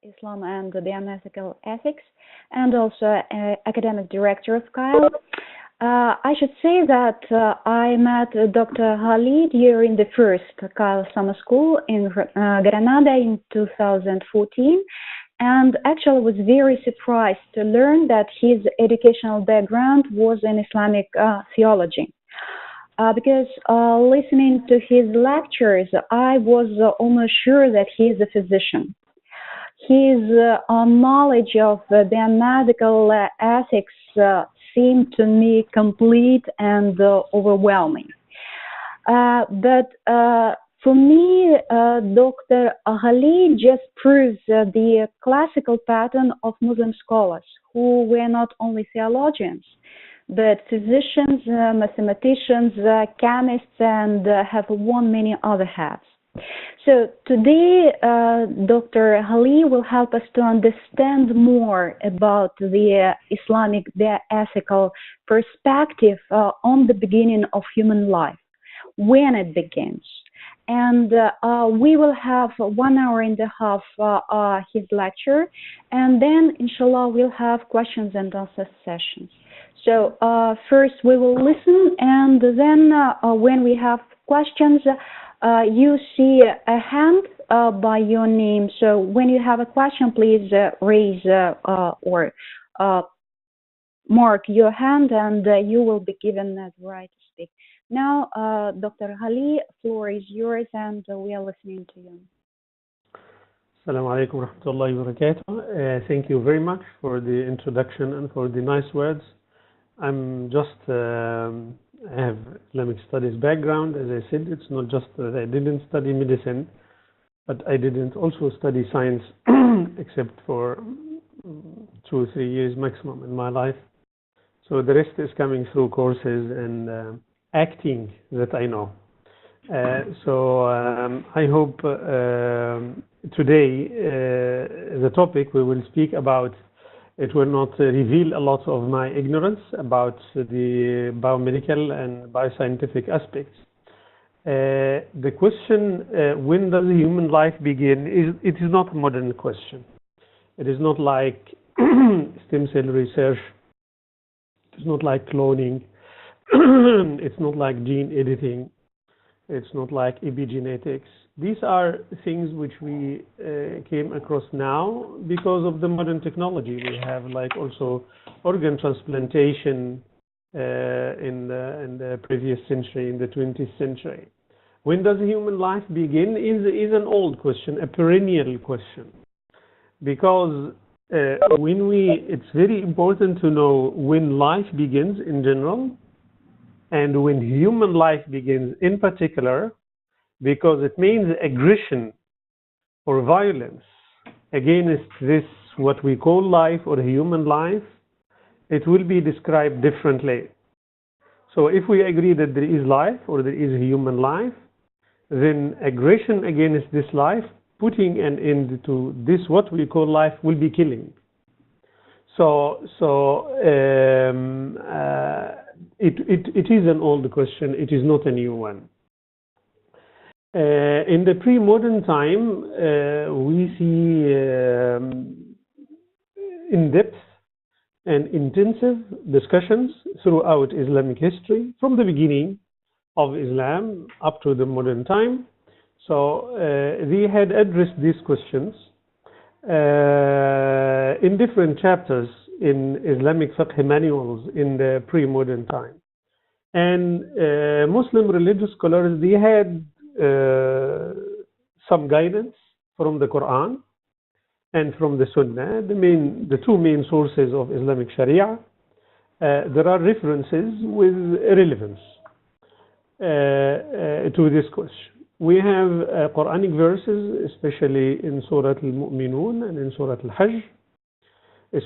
Islam and bioethical ethics, and also academic director of CAN-CILE. I should say that I met Dr. Ghaly during the first CAN-CILE summer school in Granada in 2014, and actually was very surprised to learn that his educational background was in Islamic theology. Because listening to his lectures, I was almost sure that he is a physician. His knowledge of biomedical ethics seemed to me complete and overwhelming. But for me, Dr. Ghaly just proves the classical pattern of Muslim scholars who were not only theologians, but physicians, mathematicians, chemists, and have worn many other hats. So today, Dr. Ghaly will help us to understand more about the Islamic bioethical perspective on the beginning of human life, when it begins. And we will have 1 hour and a half his lecture, and then, inshallah, we'll have questions and answer sessions. So first we will listen, and then when we have questions, you see a hand by your name. So when you have a question, please raise or mark your hand, and you will be given the right to speak. Now, Dr. Ghaly, floor is yours, and we are listening to you. Assalamu alaikum wa rahmatullahi wa barakatuh. Thank you very much for the introduction and for the nice words. I'm just I have Islamic studies background. As I said, it's not just that I didn't study medicine, but I didn't also study science except for 2 or 3 years maximum in my life. So the rest is coming through courses and acting that I know. So I hope today the topic we will speak about, it will not reveal a lot of my ignorance about the biomedical and bioscientific aspects. The question, when does human life begin, it is not a modern question. It is not like stem cell research. It's not like cloning. It's not like gene editing. It's not like epigenetics. These are things which we came across now because of the modern technology. We have like also organ transplantation in the previous century, in the 20th century. When does human life begin is an old question, a perennial question. Because it's very important to know when life begins in general and when human life begins in particular, because it means aggression or violence against this, what we call life or human life, it will be described differently. So if we agree that there is life or there is human life, then aggression against this life, putting an end to this, what we call life, will be killing. It is an old question, it is not a new one. In the pre-modern time, we see in-depth and intensive discussions throughout Islamic history, from the beginning of Islam up to the modern time. So they had addressed these questions in different chapters in Islamic fiqh manuals in the pre-modern time. And Muslim religious scholars, they had some guidance from the Quran and from the Sunnah, the two main sources of Islamic Sharia. There are references with relevance to this question. We have Quranic verses, especially in Surah Al-Mu'minun and in Surah Al-Hajj,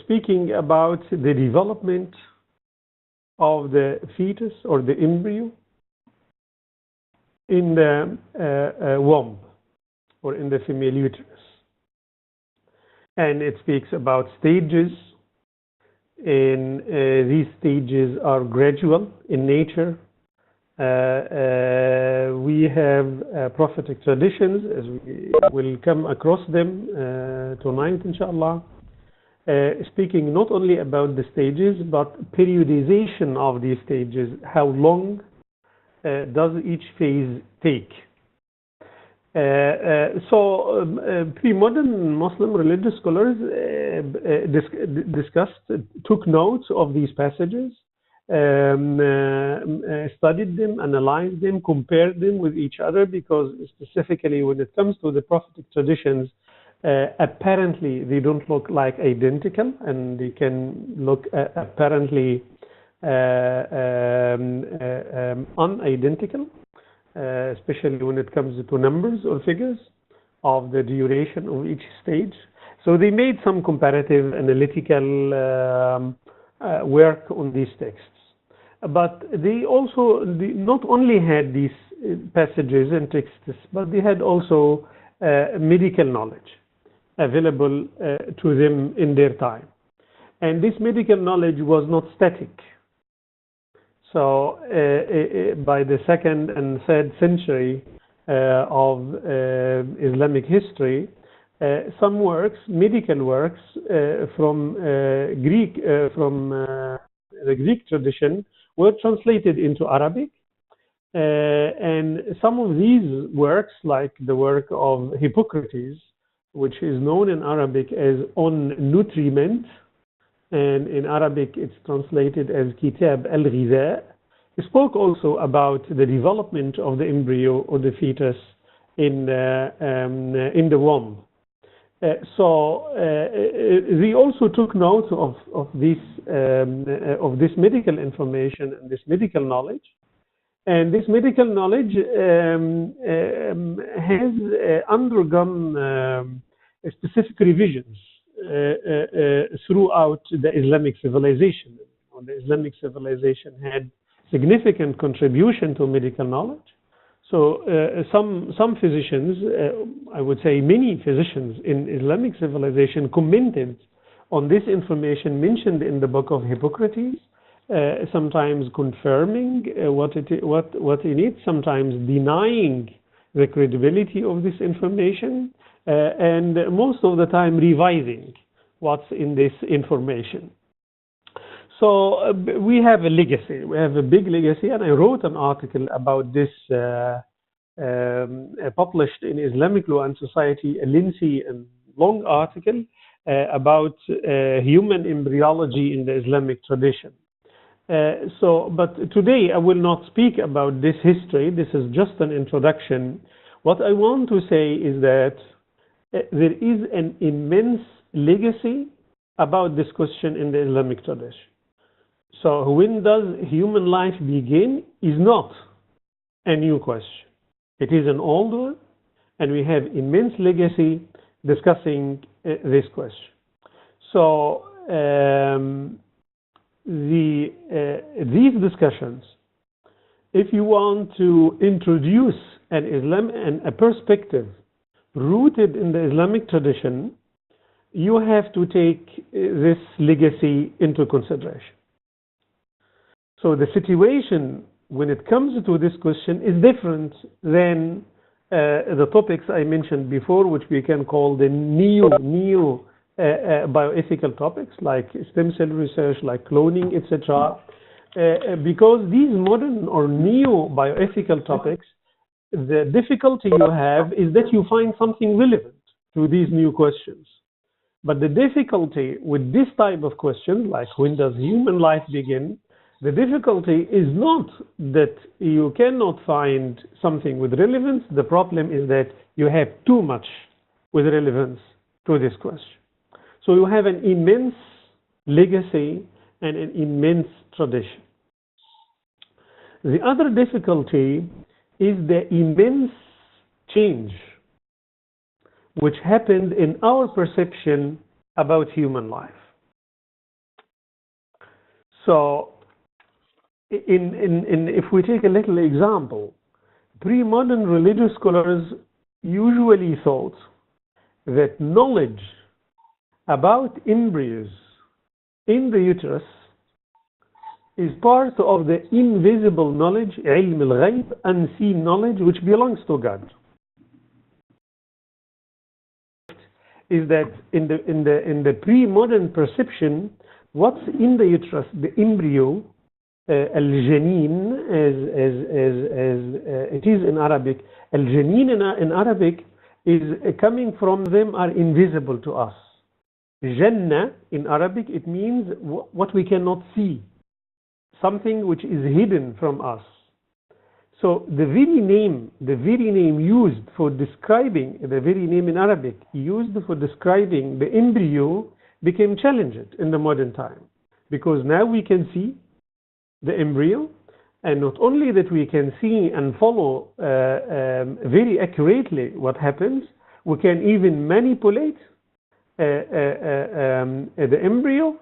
speaking about the development of the fetus or the embryo in the womb or in the female uterus. And it speaks about stages, and these stages are gradual in nature, We have prophetic traditions, as we will come across them tonight, inshallah. Speaking not only about the stages, but periodization of these stages. How long does each phase take? Pre-modern Muslim religious scholars took notes of these passages, studied them, analyzed them, compared them with each other, because specifically when it comes to the prophetic traditions, apparently they don't look like identical, and they can look apparently unidentical, especially when it comes to numbers or figures of the duration of each stage. So they made some comparative analytical work on these texts. But they also not only had these passages and texts, but they had also medical knowledge available to them in their time. And this medical knowledge was not static. So by the 2nd and 3rd century of Islamic history, some works, medical works from the Greek tradition, were translated into Arabic. And some of these works, like the work of Hippocrates, which is known in Arabic as On Nutriment, and in Arabic it's translated as Kitab al-Ghidha, spoke also about the development of the embryo or the fetus in the womb. They also took note of this medical information and this medical knowledge. And this medical knowledge has undergone specific revisions throughout the Islamic civilization. The Islamic civilization had significant contribution to medical knowledge. So some physicians, I would say many physicians in Islamic civilization, commented on this information mentioned in the book of Hippocrates, sometimes confirming what in it, sometimes denying the credibility of this information, and most of the time revising what's in this information. So we have a legacy. We have a big legacy, and I wrote an article about this, published in Islamic Law and Society, a lengthy and long article about human embryology in the Islamic tradition. But today I will not speak about this history. This is just an introduction. What I want to say is that there is an immense legacy about this question in the Islamic tradition. So when does human life begin is not a new question. It is an old one, and we have immense legacy discussing this question. So these discussions, if you want to introduce a perspective rooted in the Islamic tradition, you have to take this legacy into consideration. So the situation when it comes to this question is different than the topics I mentioned before, which we can call the neo bioethical topics, like stem cell research, like cloning, etc. Because these modern or neo bioethical topics, the difficulty you have is that you find something relevant to these new questions. But the difficulty with this type of question, like when does human life begin, the difficulty is not that you cannot find something with relevance. The problem is that you have too much with relevance to this question. So you have an immense legacy and an immense tradition. The other difficulty is the immense change which happened in our perception about human life. So if we take a little example, pre-modern religious scholars usually thought that knowledge about embryos in the uterus is part of the invisible knowledge, علم الغيب, unseen knowledge, which belongs to God. Is that in the pre-modern perception, what's in the uterus, the embryo, al-janin, as it is in Arabic, al-janin in Arabic is coming from them are invisible to us. Jannah in Arabic, it means what we cannot see, something which is hidden from us. So the very name used for describing, the very name in Arabic used for describing the embryo became challenged in the modern time, because now we can see the embryo, and not only that we can see and follow very accurately what happens, we can even manipulate the embryo.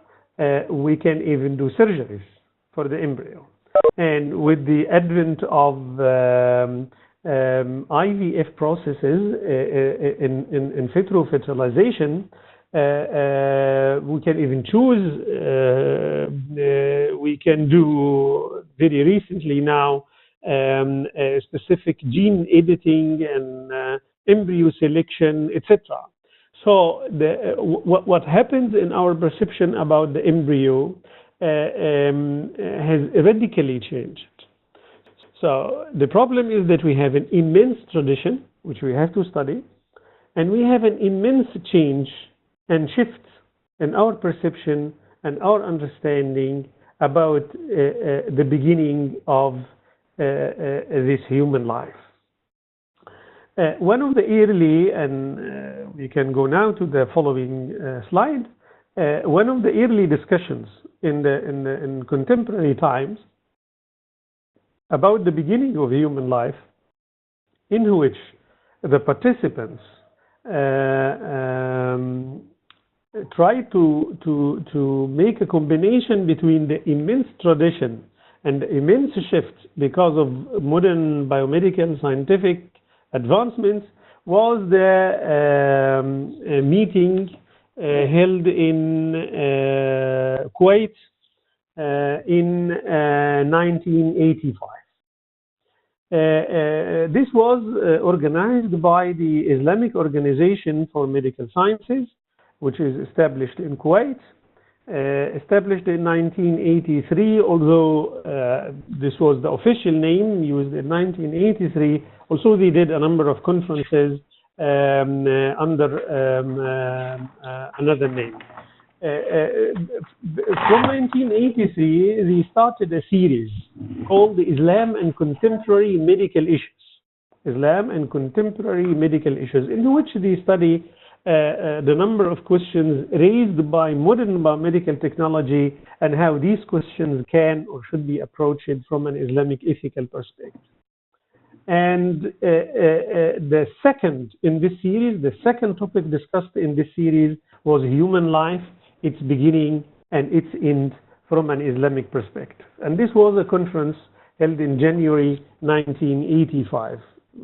We can even do surgeries for the embryo. And with the advent of IVF processes in vitro fertilization, we can even choose, we can do very recently now specific gene editing and embryo selection, etc. So what happens in our perception about the embryo has radically changed. So the problem is that we have an immense tradition, which we have to study, and we have an immense change and shift in our perception and our understanding about the beginning of this human life. One of the early, and we can go now to the following slide, one of the early discussions in contemporary times about the beginning of human life, in which the participants try to make a combination between the immense tradition and the immense shift because of modern biomedical scientific advancements, was the meeting held in Kuwait in 1985. This was organized by the Islamic Organization for Medical Sciences, which is established in Kuwait, established in 1983, although this was the official name used in 1983. Also, they did a number of conferences under another name. From 1983, they started a series called Islam and Contemporary Medical Issues. Islam and Contemporary Medical Issues, in which they study the number of questions raised by modern biomedical technology and how these questions can or should be approached from an Islamic ethical perspective. And the second in this series, the second topic discussed in this series was human life, its beginning and its end from an Islamic perspective. And this was a conference held in January 1985,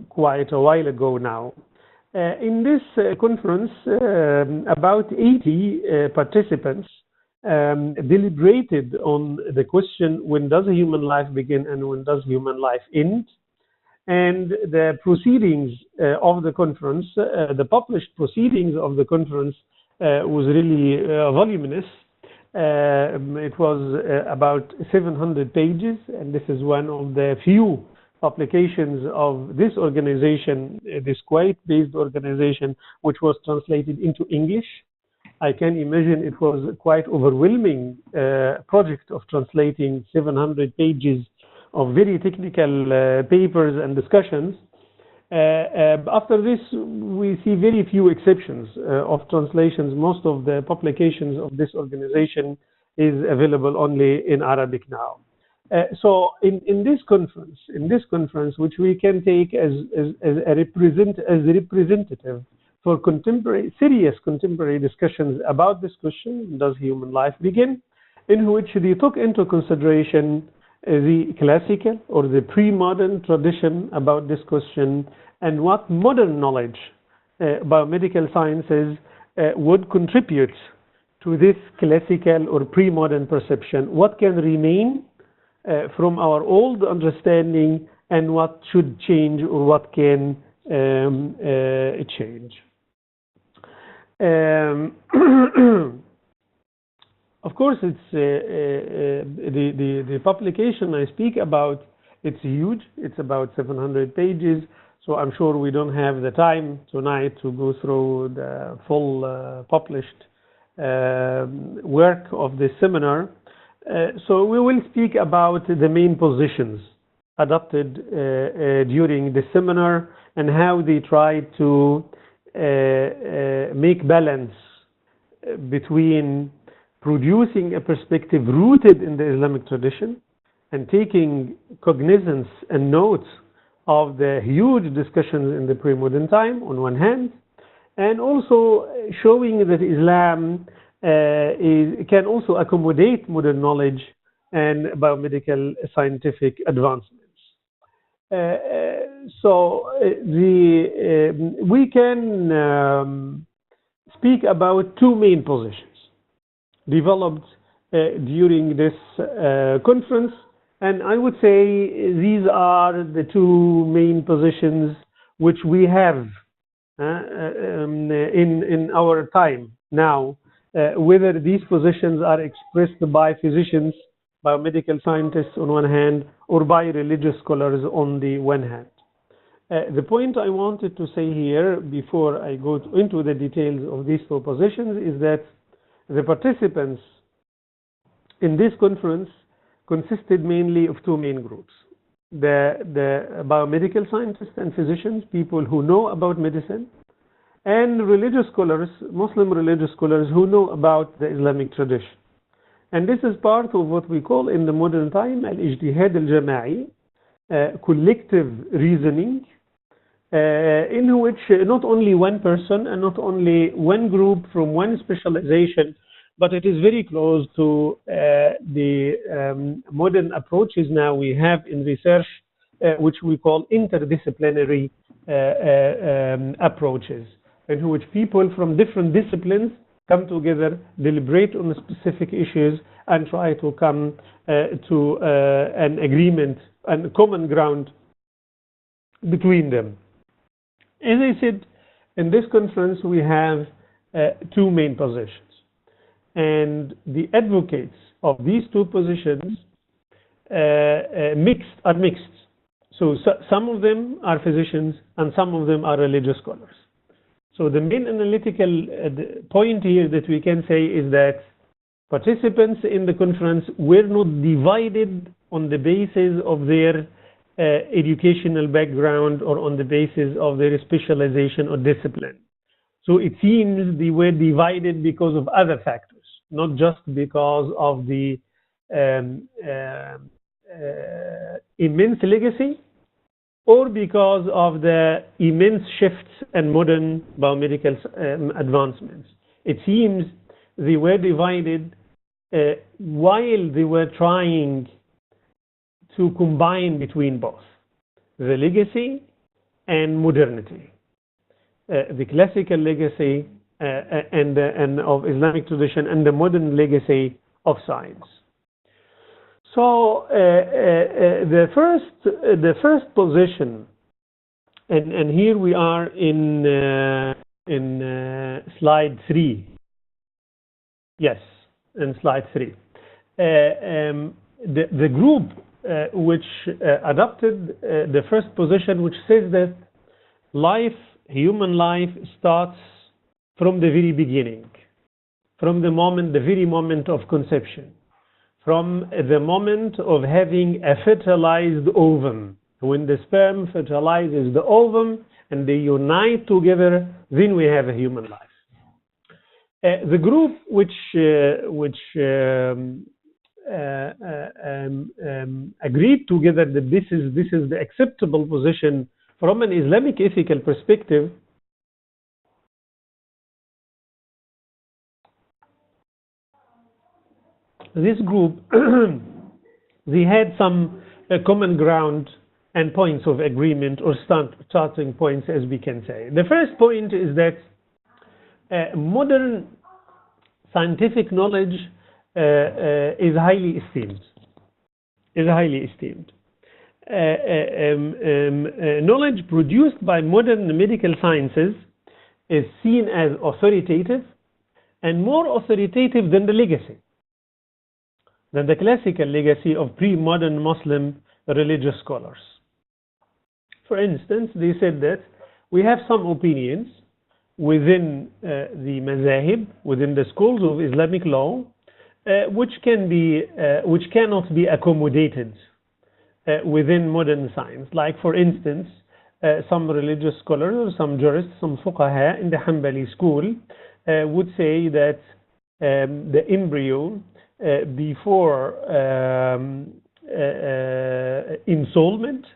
quite a while ago now. In this conference, about 80 participants deliberated on the question, when does human life begin and when does human life end? And the proceedings of the conference, the published proceedings of the conference was really voluminous. It was about 700 pages, and this is one of the few publications of this organization, this Kuwait-based organization, which was translated into English. I can imagine it was quite overwhelming project of translating 700 pages of very technical papers and discussions. After this, we see very few exceptions of translations. Most of the publications of this organization is available only in Arabic now. So in this conference, which we can take as a representative for serious contemporary discussions about this question, does human life begin, in which they took into consideration the classical or the pre-modern tradition about this question, and what modern knowledge, biomedical sciences, would contribute to this classical or pre-modern perception. What can remain from our old understanding and what should change or what can change. Of course, it's the publication I speak about. It's huge. It's about 700 pages. So I'm sure we don't have the time tonight to go through the full published work of this seminar. So we will speak about the main positions adopted during the seminar and how they try to make balance between producing a perspective rooted in the Islamic tradition and taking cognizance and notes of the huge discussions in the pre-modern time on one hand, and also showing that Islam can also accommodate modern knowledge and biomedical scientific advancements. We can speak about two main positions developed during this conference, and I would say these are the two main positions which we have in our time now, whether these positions are expressed by physicians, biomedical scientists on one hand, or by religious scholars on the one hand. The point I wanted to say here before I go into the details of these two positions is that the participants in this conference consisted mainly of two main groups. The biomedical scientists and physicians, people who know about medicine, and religious scholars, Muslim religious scholars who know about the Islamic tradition. And this is part of what we call in the modern time al-ijtihad al-jama'i, collective reasoning, in which not only one person and not only one group from one specialization, but it is very close to the modern approaches now we have in research, which we call interdisciplinary approaches, in which people from different disciplines come together, deliberate on specific issues, and try to come to an agreement and common ground between them. As I said, in this conference we have two main positions. And the advocates of these two positions are mixed. So some of them are physicians and some of them are religious scholars. So the main analytical point here that we can say is that participants in the conference were not divided on the basis of their educational background or on the basis of their specialization or discipline. So it seems they were divided because of other factors, not just because of the immense legacy or because of the immense shifts and modern biomedical advancements. It seems they were divided while they were trying to combine between both the legacy and modernity, the classical legacy and of Islamic tradition and the modern legacy of science. So the first position, and here we are in slide 3. Yes, in slide 3. The group which adopted the first position, which says that human life starts from the very beginning, from the very moment of conception, from the moment of having a fertilized ovum. When the sperm fertilizes the ovum and they unite together, then we have a human life. The group which agreed together that this is the acceptable position from an Islamic ethical perspective, this group they had some common ground and points of agreement or starting points, as we can say. The first point is that modern scientific knowledge is highly esteemed. is highly esteemed. Knowledge produced by modern medical sciences is seen as authoritative and more authoritative than the legacy, than the classical legacy of pre-modern Muslim religious scholars. For instance, they said that we have some opinions within the mazahib, within the schools of Islamic law, which cannot be accommodated within modern science. Like, for instance, some religious scholars or some jurists, some fuqaha in the Hanbali school would say that the embryo before installment,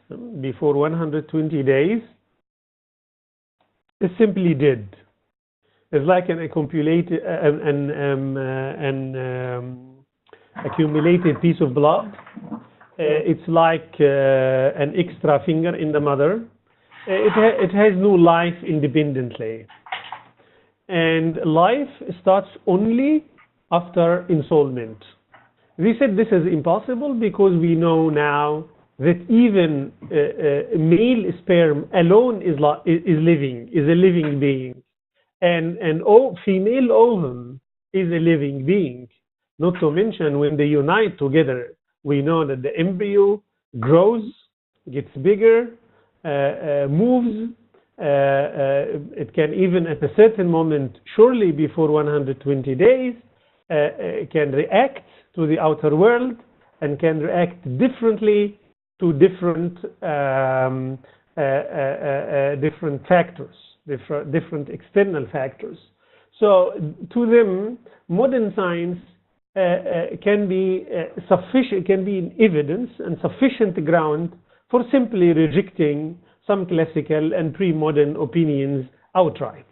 before 120 days, is simply dead. It's like an accumulated piece of blood. It's like an extra finger in the mother. It has no life independently. And life starts only after installment. We said this is impossible because we know now that even male sperm alone is a living being, and female ovum is a living being. Not to mention, when they unite together, we know that the embryo grows, gets bigger, moves. It can even at a certain moment, surely before 120 days, can react to the outer world and can react differently to different factors, different external factors. So to them, modern science can be sufficient, can be in evidence and sufficient ground for simply rejecting some classical and pre-modern opinions outright,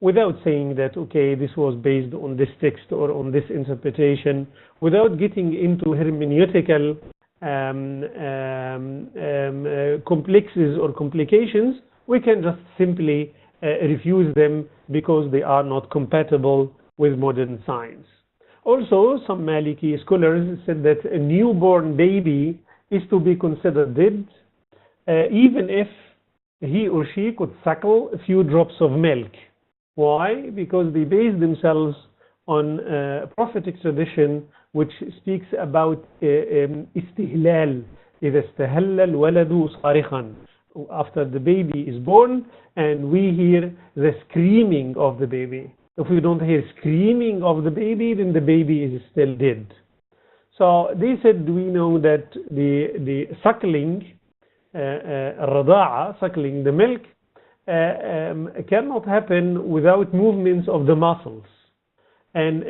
without saying that, okay, this was based on this text or on this interpretation, without getting into hermeneutical complexes or complications. We can just simply refuse them because they are not compatible with modern science. Also, some Maliki scholars said that a newborn baby is to be considered dead, even if he or she could suckle a few drops of milk. Why? Because they base themselves on a prophetic tradition which speaks about istihlal, إذا استهل الولد صارخا, after the baby is born, and we hear the screaming of the baby. If we don't hear screaming of the baby, then the baby is still dead. So they said, we know that the suckling, الرضاعة, suckling the milk, cannot happen without movements of the muscles, and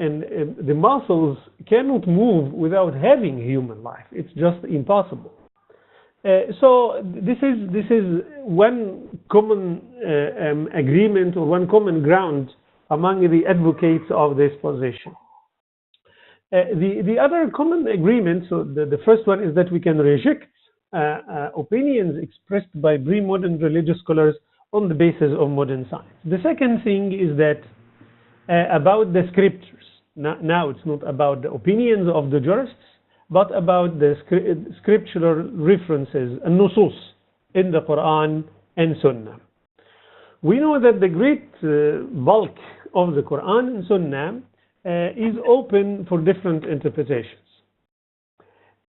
the muscles cannot move without having human life. It's just impossible. So this is one common agreement or one common ground among the advocates of this position. The other common agreement, so the first one is that we can reject opinions expressed by pre-modern religious scholars on the basis of modern science. The second thing is that about the scriptures. Now it's not about the opinions of the jurists, but about the scriptural references and nusus in the Quran and Sunnah. We know that the great bulk of the Quran and Sunnah is open for different interpretations.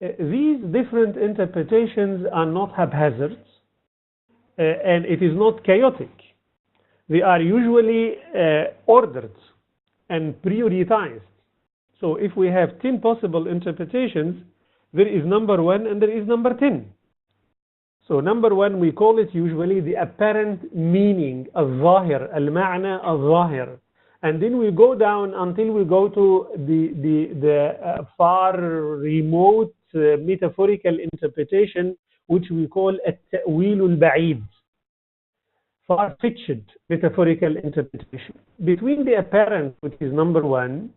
These different interpretations are not haphazard, and it is not chaotic. They are usually ordered and prioritized. So if we have 10 possible interpretations, there is number 1 and there is number 10. So number 1, we call it usually the apparent meaning, al-zahir, al-ma'na al-zahir. And then we go down until we go to the far remote metaphorical interpretation, which we call at-ta'wil al-ba'id, far-fetched metaphorical interpretation. Between the apparent, which is number 1,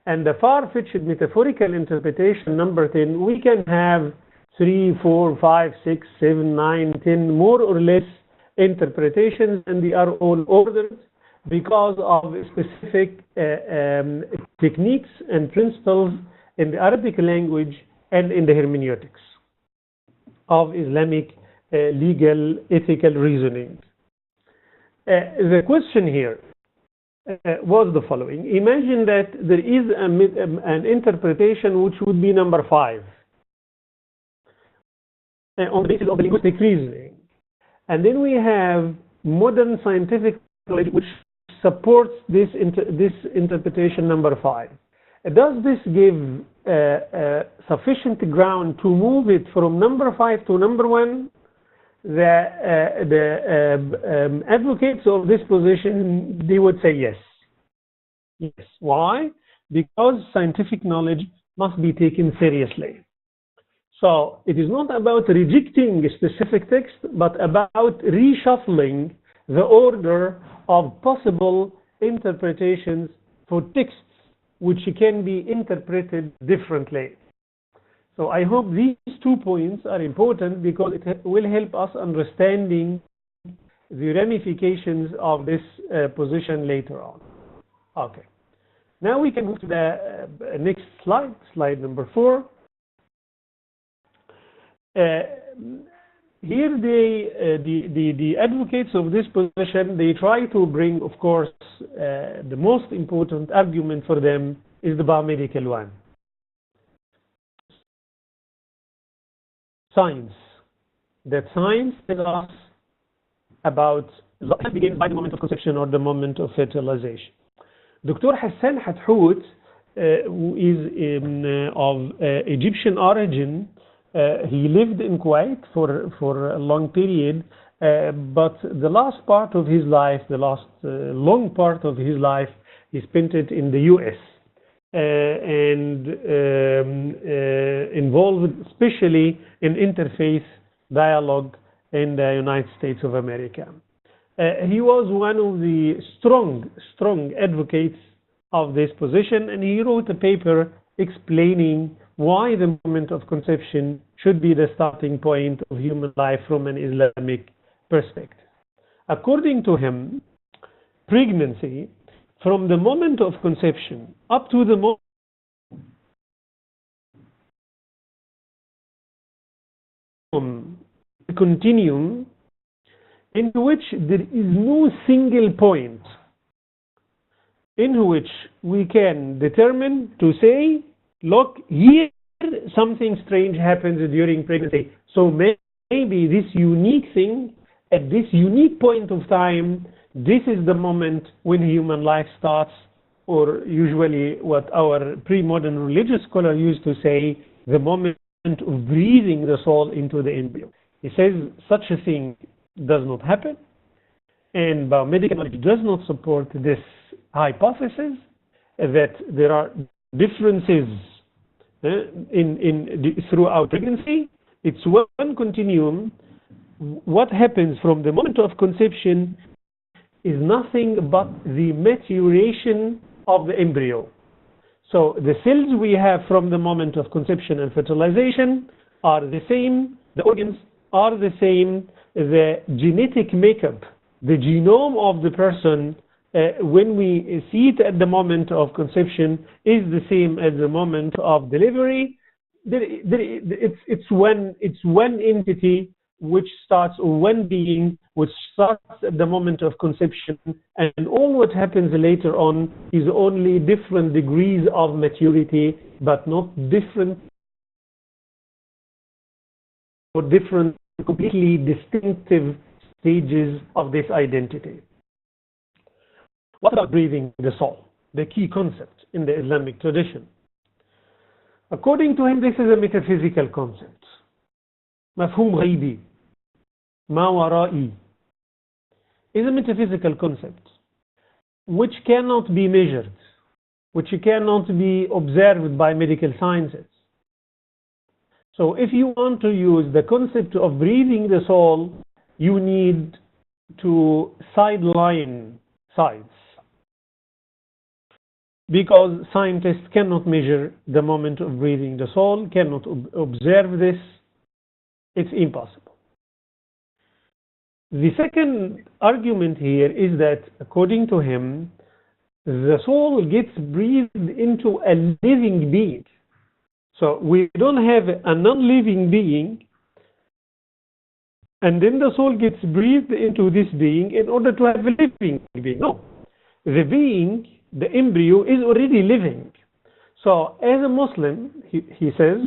and the far-fetched metaphorical interpretation, number 10, we can have 3, 4, 5, 6, 7, 9, 10, more or less interpretations, and they are all ordered because of specific techniques and principles in the Arabic language and in the hermeneutics. of Islamic legal ethical reasoning. The question here was the following. Imagine that there is an interpretation which would be number 5 on the basis of linguistic reasoning. And then we have modern scientific knowledge which supports this interpretation number 5. Does this give sufficient ground to move it from number 5 to number 1? The advocates of this position, they would say yes. Yes. Why? Because scientific knowledge must be taken seriously. So it is not about rejecting a specific text, but about reshuffling the order of possible interpretations for texts which can be interpreted differently. So I hope these 2 points are important because it will help us understanding the ramifications of this position later on. Okay. Now we can move to the next slide, slide number 4. Here the advocates of this position, they try to bring, of course, the most important argument for them is the biomedical one. Science. That science tells us about life begins by the moment of conception or the moment of fertilization. Dr. Hassan Hathout, who is of Egyptian origin, he lived in Kuwait for a long period, but the last part of his life, the last long part of his life, he spent it in the US and involved especially in interfaith dialogue in the United States of America. He was one of the strong advocates of this position, and he wrote a paper explaining why the moment of conception should be the starting point of human life from an Islamic perspective. According to him, pregnancy, from the moment of conception up to the moment continuum in which there is no single point in which we can determine to say, look, here something strange happens during pregnancy. So maybe this unique thing at this unique point of time, this is the moment when human life starts, or usually what our pre-modern religious scholar used to say, the moment of breathing the soul into the embryo. He says such a thing does not happen, and biomedical knowledge does not support this hypothesis that there are differences throughout pregnancy. It's one continuum. What happens from the moment of conception is nothing but the maturation of the embryo. So the cells we have from the moment of conception and fertilization are the same, the organs are the same, the genetic makeup, the genome of the person, when we see it at the moment of conception, is the same as the moment of delivery. It's one entity which starts, or one being which starts at the moment of conception, and all what happens later on is only different degrees of maturity, but not different or different completely distinctive stages of this identity. What about breathing the soul? The key concept in the Islamic tradition. According to him, this is a metaphysical concept. مفهوم غيبي, ما ورائي, is a metaphysical concept which cannot be measured, which cannot be observed by medical sciences. So if you want to use the concept of breathing the soul, you need to sideline science, because scientists cannot measure the moment of breathing the soul, cannot observe this. It's impossible. The second argument here is that, according to him, the soul gets breathed into a living being. So we don't have a non-living being and then the soul gets breathed into this being in order to have a living being. No, the being, the embryo, is already living. So as a Muslim, he says,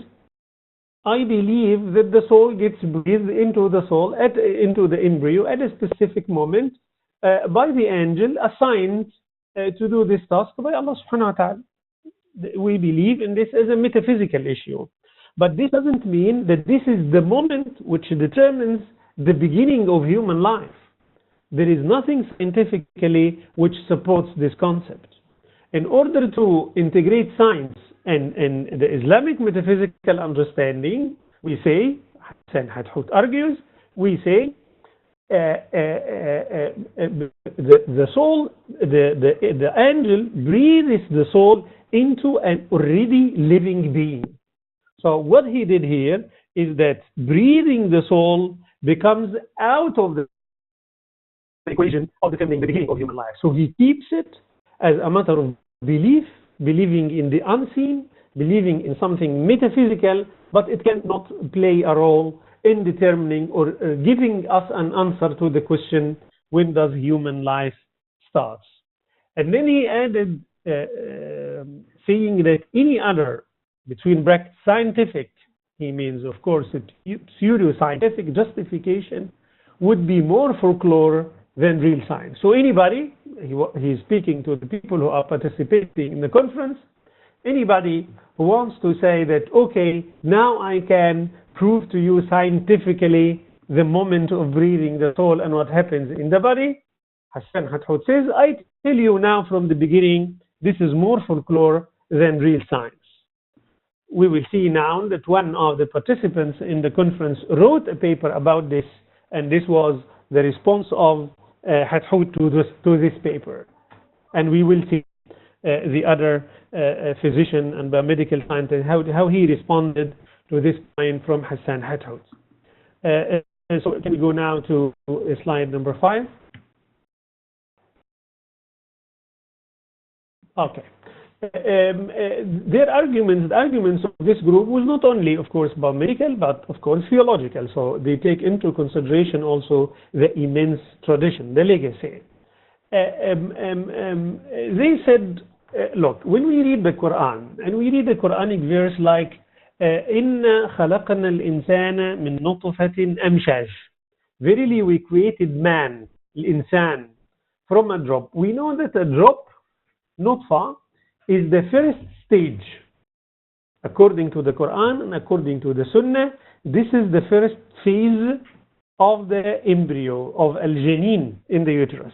I believe that the soul gets breathed into the soul, into the embryo at a specific moment by the angel assigned to do this task by Allah subhanahu wa ta'ala. We believe in this as a metaphysical issue. But this doesn't mean that this is the moment which determines the beginning of human life. There is nothing scientifically which supports this concept. In order to integrate science and the Islamic metaphysical understanding, we say, Hassan Hathout argues, we say the soul, the angel breathes the soul into an already living being. So what he did here is that breathing the soul becomes out of the equation of determining the beginning of human life. So he keeps it as a matter of belief, believing in the unseen, believing in something metaphysical, but it cannot play a role in determining or giving us an answer to the question, when does human life start? And then he added saying that any other, between brackets, scientific, he means of course pseudo-scientific justification, would be more folklore than real science. So anybody, he's speaking to the people who are participating in the conference, anybody who wants to say that, okay, now I can prove to you scientifically the moment of breathing the soul and what happens in the body, Hassan Hathout says, I tell you now from the beginning, this is more folklore than real science. We will see now that one of the participants in the conference wrote a paper about this, and this was the response of Hathout to this paper. And we will see the other physician and biomedical scientist, how he responded to this point from Hassan Hathout. So can we go now to slide number 5? Okay. The arguments of this group was not only, of course, biomedical, but of course theological. So they take into consideration also the immense tradition, the legacy. They said, look, when we read the Quran, and we read the Quranic verse like, إِنَّا خَلَقْنَا الْإِنسَانَ مِنْ نُطْفَةٍ أَمْشَاجٍ. Verily we created man, الإنسان, from a drop. We know that a drop, nutfa, is the first stage. According to the Quran and according to the Sunnah, this is the first phase of the embryo, of al-janin in the uterus.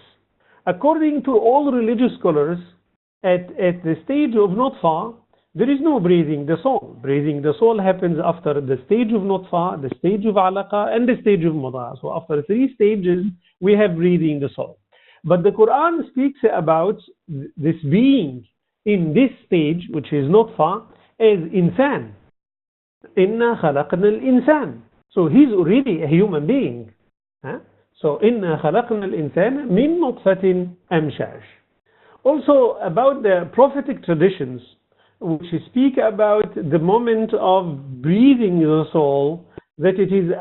According to all religious scholars, at the stage of nutfa, there is no breathing the soul. Breathing the soul happens after the stage of nutfa, the stage of alaqa, and the stage of mudghah. So after 3 stages, we have breathing the soul. But the Quran speaks about this being in this stage, which is nutfa, as insan. Inna khalaqna al-insan. So he's already a human being. So inna khalaqna al-insan min nutfatin amshaj. Also about the prophetic traditions, which speak about the moment of breathing the soul, that it is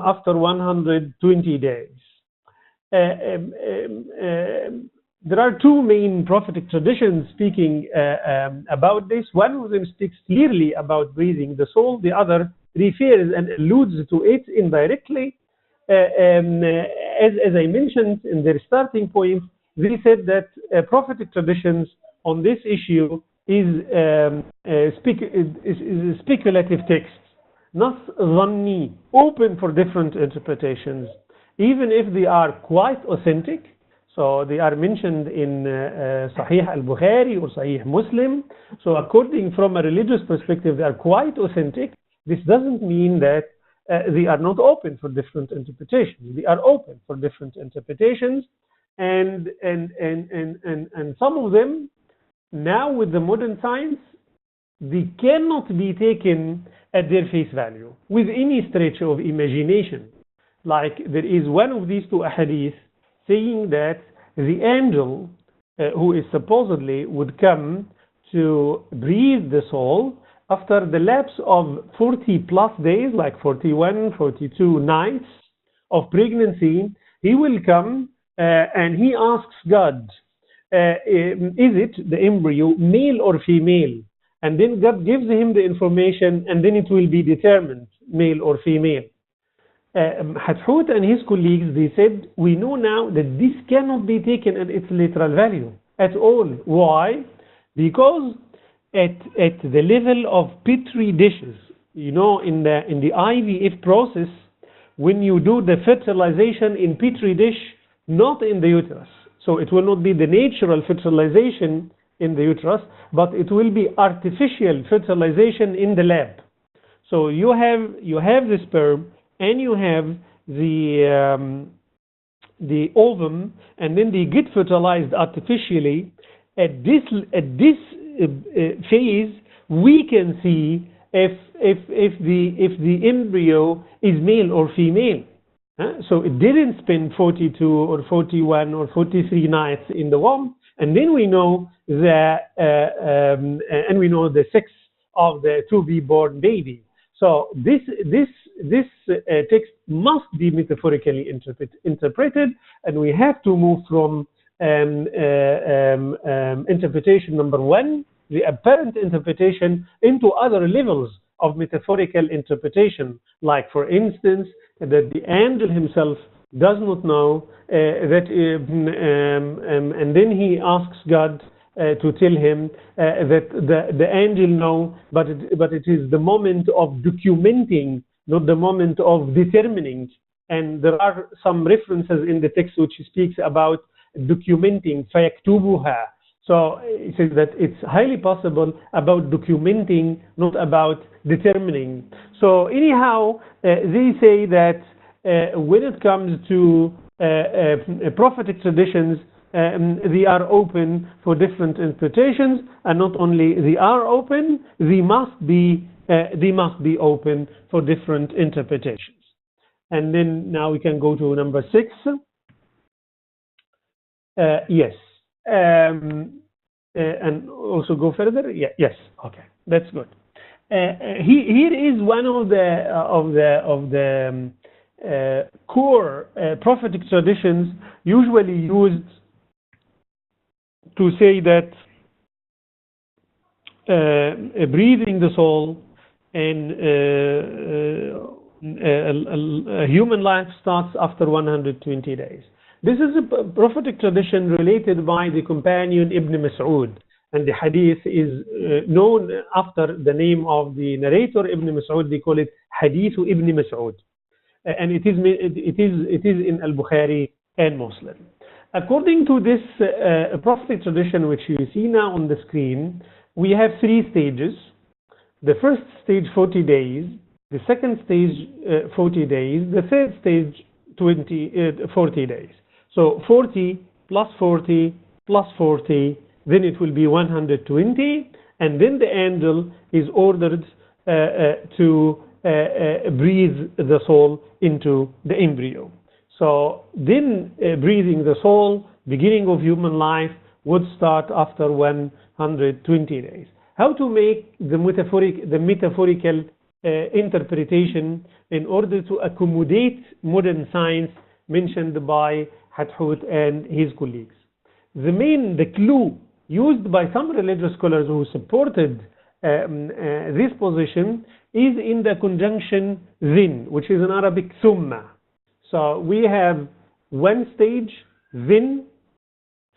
after 120 days. There are 2 main prophetic traditions speaking about this. One of them speaks clearly about breathing the soul. The other refers and alludes to it indirectly. As I mentioned in their starting point, they said that prophetic traditions on this issue is speculative text, not dhanni, open for different interpretations, even if they are quite authentic. So they are mentioned in Sahih al-Bukhari or Sahih Muslim. So according from a religious perspective, they are quite authentic. This doesn't mean that they are not open for different interpretations. They are open for different interpretations, and some of them now with the modern science, they cannot be taken at their face value with any stretch of imagination. Like there is one of these 2 ahadith saying that the angel who is supposedly would come to breathe the soul after the lapse of 40 plus days, like 41, 42 nights, of pregnancy, he will come and he asks God, is it the embryo male or female? And then God gives him the information, and then it will be determined male or female. Hathout and his colleagues, they said, we know now that this cannot be taken at its literal value at all. Why? Because at the level of petri dishes, you know, in the IVF process, when you do the fertilization in petri dish, not in the uterus, so it will not be the natural fertilization in the uterus, but it will be artificial fertilization in the lab. So you have the sperm, and you have the ovum, and then they get fertilized artificially. At this phase, we can see if the embryo is male or female. So it didn't spend 42 or 41 or 43 nights in the womb, and then we know the sex of the to-be-born baby. So this text must be metaphorically interpreted, and we have to move from interpretation number one, the apparent interpretation, into other levels of metaphorical interpretation, like, for instance, that the angel himself does not know that, and then he asks God to tell him that the angel know, but it is the moment of documenting, not the moment of determining. And there are some references in the text which speaks about documenting, فَيَكْتُبُهَا. So it says that it's highly possible about documenting, not about determining. So anyhow, they say that when it comes to prophetic traditions, they are open for different interpretations, and not only they are open, they must be open for different interpretations. And then now we can go to number 6. Yes. And also go further. Yeah. Yes. Okay. That's good. Here is one of the core prophetic traditions usually used to say that breathing the soul and a human life starts after 120 days. This is a prophetic tradition related by the companion Ibn Mas'ud, and the hadith is known after the name of the narrator Ibn Mas'ud. They call it Hadith Ibn Mas'ud, and it is in Al-Bukhari and Muslim. According to this prophetic tradition, which you see now on the screen, we have 3 stages. The first stage, 40 days. The second stage, 40 days. The third stage, 40 days. So 40 plus 40 plus 40, then it will be 120, and then the angel is ordered to breathe the soul into the embryo. So then breathing the soul, beginning of human life, would start after 120 days. How to make the metaphorical interpretation in order to accommodate modern science mentioned by Hathout and his colleagues. The clue used by some religious scholars who supported this position is in the conjunction then, which is in Arabic thumma. So we have one stage, then,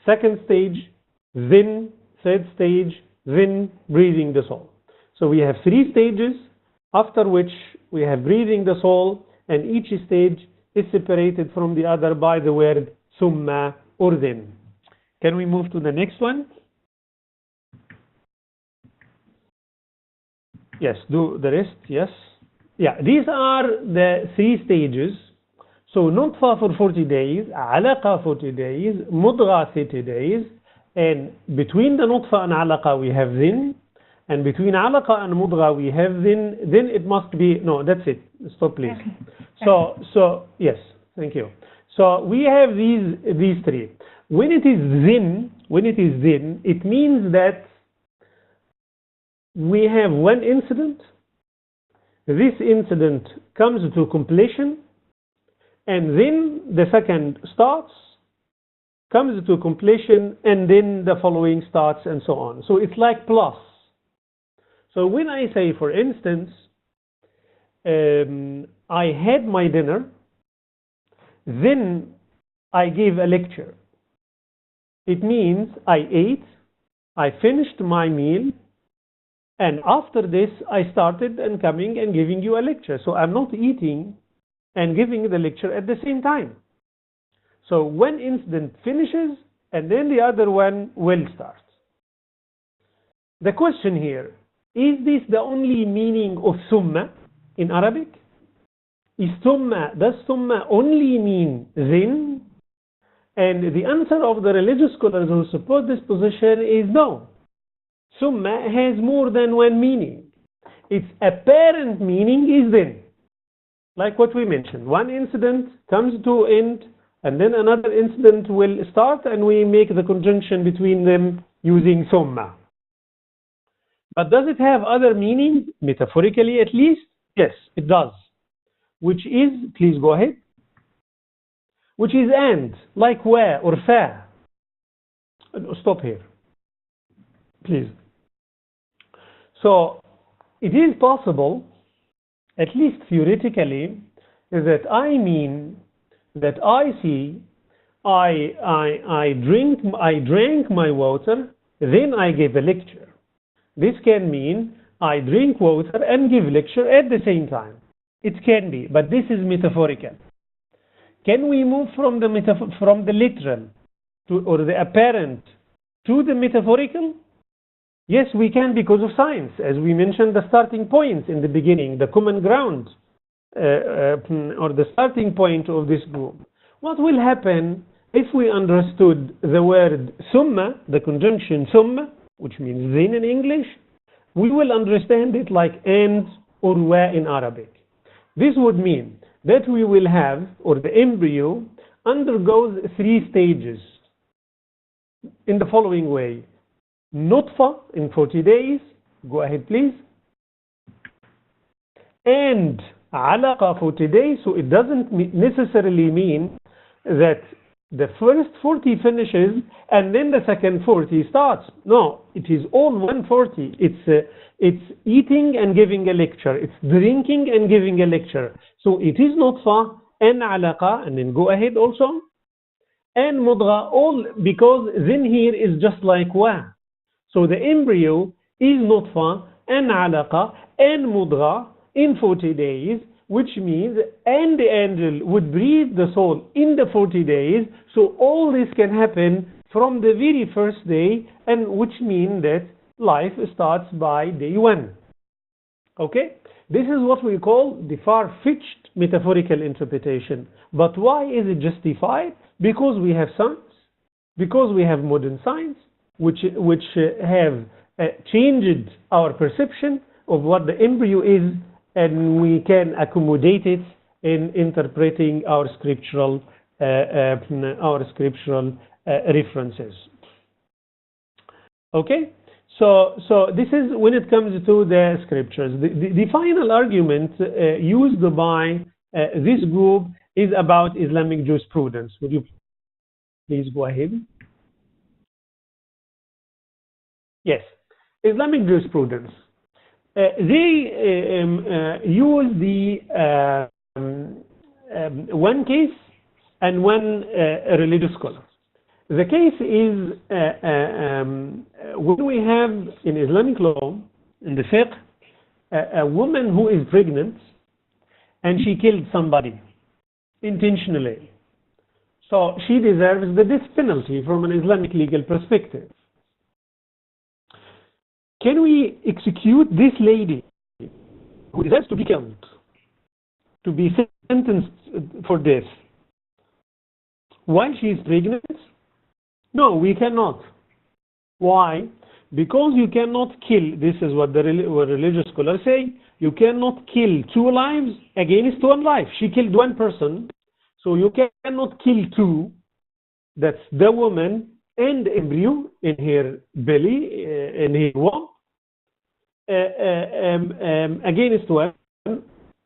second stage, then, third stage, then breathing the soul. So we have 3 stages, after which we have breathing the soul, and each stage is separated from the other by the word summa or then. Can we move to the next one? Yes, do the rest, yes. Yeah, these are the 3 stages. So nutfa for 40 days, alaqa 40 days, mudgha 30 days, and between the nutfa and alaqa we have then, and between alaqa and mudgha we have then it must be, no, that's it, stop please. Okay. So yes, thank you. So we have these 3. When it is then, it means that we have one incident. This incident comes to completion, and then the second starts, comes to completion, and then the following starts, and so on. So it's like plus. So when I say, for instance, I had my dinner, then I gave a lecture. It means I ate, I finished my meal, and after this I started and coming and giving you a lecture. So I'm not eating and giving the lecture at the same time. So one incident finishes and then the other one will start. The question here, is this the only meaning of summa in Arabic? Does summa only mean then? And the answer of the religious scholars who support this position is no. Summa has more than one meaning. Its apparent meaning is then. Like what we mentioned, one incident comes to end, and then another incident will start, and we make the conjunction between them using summa. But does it have other meaning, metaphorically at least? Yes, it does. Which is, please go ahead, which is and, like wa or fa. Stop here, please. So it is possible, at least theoretically, that I mean that I see, I drank my water, then I gave a lecture. This can mean I drink water and give lecture at the same time. It can be, but this is metaphorical. Can we move from the literal to, or the apparent to the metaphorical? Yes, we can, because of science. As we mentioned, the starting point in the beginning, the common ground, or the starting point of this group. What will happen if we understood the word summa, the conjunction summa, which means then in English? We will understand it like and or wa in Arabic. This would mean that we will have, or the embryo undergoes 3 stages in the following way. Nutfa in 40 days. Go ahead, please. And alaqa 40 days. So it doesn't necessarily mean that the first 40 finishes and then the second 40 starts. No, it is all 140. It's eating and giving a lecture. It's drinking and giving a lecture. So it is nutfa and alaqa, and then go ahead also. And mudgha, all because then here is just like wa. So the embryo is nutfa and alaqa and mudgha in 40 days, which means, and the angel would breathe the soul in the 40 days. So all this can happen from the very first day, and which means that life starts by day 1. Okay? This is what we call the far-fetched metaphorical interpretation. But why is it justified? Because we have science, because we have modern science, which have changed our perception of what the embryo is, and we can accommodate it in interpreting our scriptural references. Okay, so this is when it comes to the scriptures. The final argument used by this group is about Islamic jurisprudence. Would you please go ahead? Yes, Islamic jurisprudence. They use the one case and one religious scholar. The case is when we have in Islamic law, in the fiqh, a woman who is pregnant and she killed somebody intentionally. So she deserves the death penalty from an Islamic legal perspective. Can we execute this lady who deserves to be killed, to be sentenced for death, while she is pregnant? No, we cannot. Why? Because you cannot kill, this is what the religious scholars say, you cannot kill 2 lives against 1 life. She killed 1 person, so you cannot kill 2, that's the woman and the embryo in her belly, in her womb, against 1.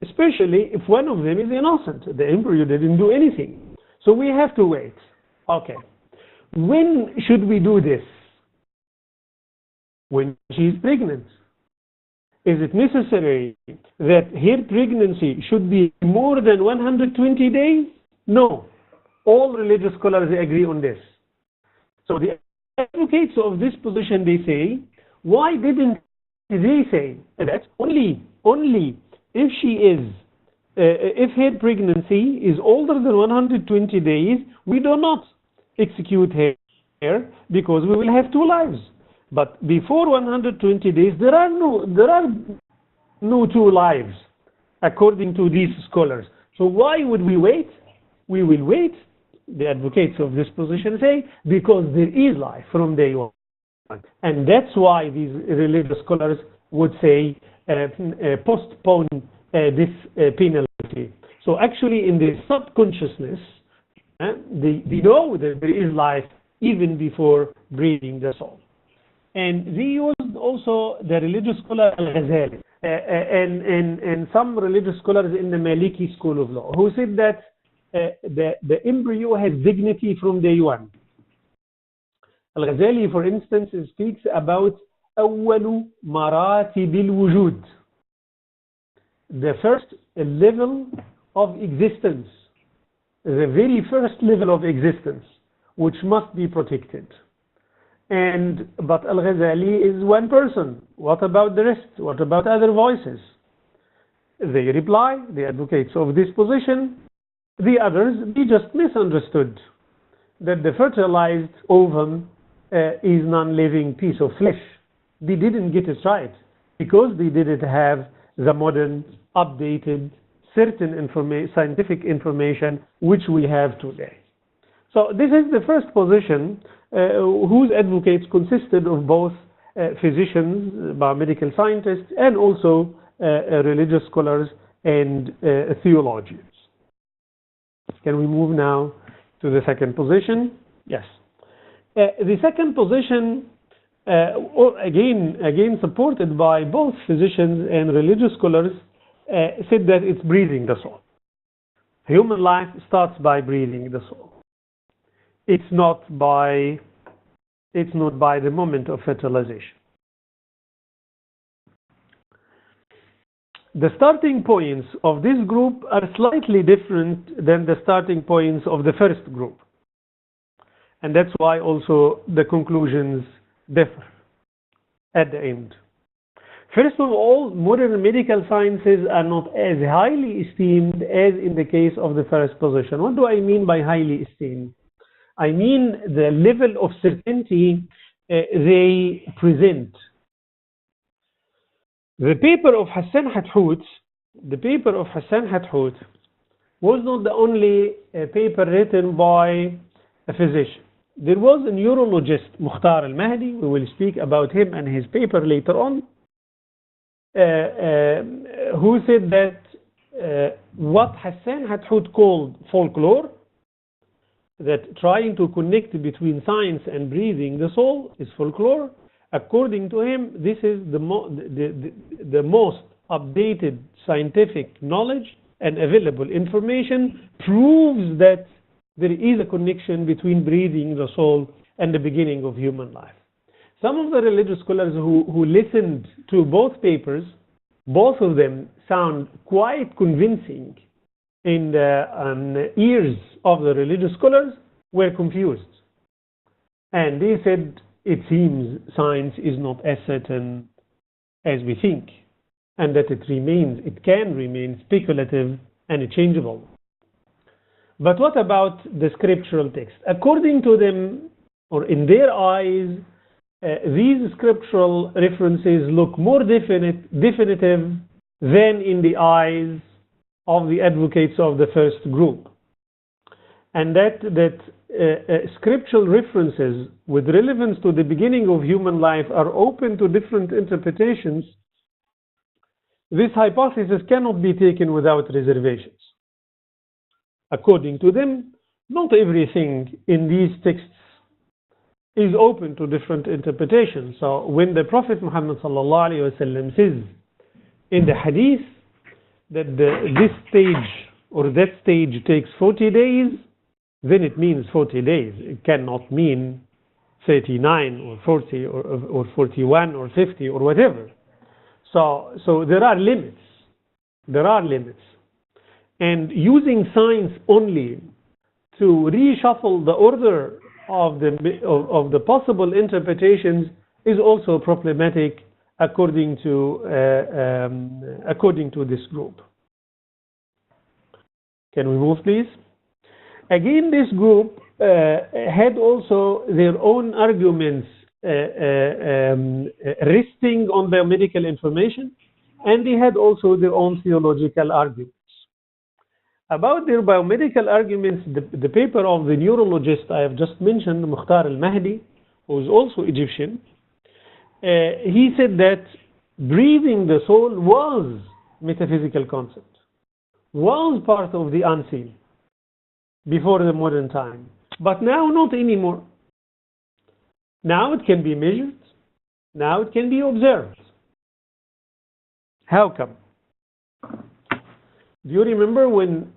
especially if one of them is innocent. The embryo didn't do anything. So we have to wait. Okay. When should we do this? When she is pregnant. Is it necessary that her pregnancy should be more than 120 days? No. All religious scholars agree on this. So the advocates of this position, they say, why didn't they say that only if she is, if her pregnancy is older than 120 days, we do not execute her because we will have 2 lives. But before 120 days, there are no 2 lives, according to these scholars. So why would we wait? We will wait, the advocates of this position say, because there is life from day one. And that's why these religious scholars would say postpone this penalty. So actually in the subconsciousness, they know that there is life even before breathing the soul. And they used also the religious scholar Al-Ghazali and some religious scholars in the Maliki school of law who said that the embryo has dignity from day one. Al-Ghazali, for instance, speaks about أول مراتب الوجود, the first level of existence, the very first level of existence, which must be protected. But Al-Ghazali is one person. What about the rest? What about other voices? They reply, the advocates of this position, the others, they just misunderstood that the fertilized ovum is non-living piece of flesh. They didn't get it right because they didn't have the modern, updated, certain scientific information which we have today. So this is the first position whose advocates consisted of both physicians, biomedical scientists, and also religious scholars and theologians. Can we move now to the second position? Yes. The second position, again supported by both physicians and religious scholars, said that it's breathing the soul. Human life starts by breathing the soul. It's not by the moment of fertilization. The starting points of this group are slightly different than the starting points of the first group. And that's why also the conclusions differ at the end. First of all, modern medical sciences are not as highly esteemed as in the case of the first position. What do I mean by highly esteemed? I mean the level of certainty they present. The paper of Hassan Hathout was not the only paper written by a physician. There was a neurologist, Mukhtar al-Mahdi, we will speak about him and his paper later on, who said that what Hassan Hathout called folklore, that trying to connect between science and breathing the soul is folklore. According to him, this is the most updated scientific knowledge and available information proves that there is a connection between breathing the soul and the beginning of human life. Some of the religious scholars who listened to both papers, both of them sound quite convincing in the ears of the religious scholars, were confused. And they said, it seems science is not as certain as we think, and that it can remain speculative and changeable. But what about the scriptural text? According to them, or in their eyes, these scriptural references look more definitive than in the eyes of the advocates of the first group. And that scriptural references with relevance to the beginning of human life are open to different interpretations. This hypothesis cannot be taken without reservations. According to them, not everything in these texts is open to different interpretations. So when the Prophet Muhammad ﷺ says in the hadith that this stage or that stage takes 40 days, then it means 40 days. It cannot mean 39 or 40 or 41 or 50 or whatever. So there are limits. There are limits. And using science only to reshuffle the order of the possible interpretations is also problematic according to this group. Can we move, please? Again, this group had also their own arguments resting on biomedical information, and they had also their own theological arguments. About their biomedical arguments, the paper of the neurologist I have just mentioned, Mukhtar al-Mahdi, who is also Egyptian, he said that breathing the soul was metaphysical concept, was part of the unseen before the modern time, but now not anymore. Now it can be measured, now it can be observed. How come? Do you remember when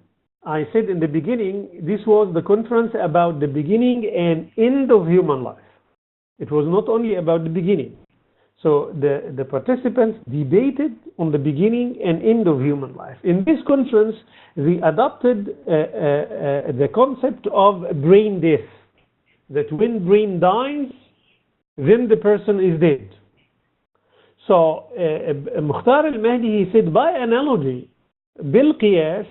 I said in the beginning, this was the conference about the beginning and end of human life. It was not only about the beginning. So the participants debated on the beginning and end of human life. In this conference, they adopted the concept of brain death, that when brain dies, then the person is dead. So Mukhtar al-Mahdi, he said, by analogy, bil qiyas,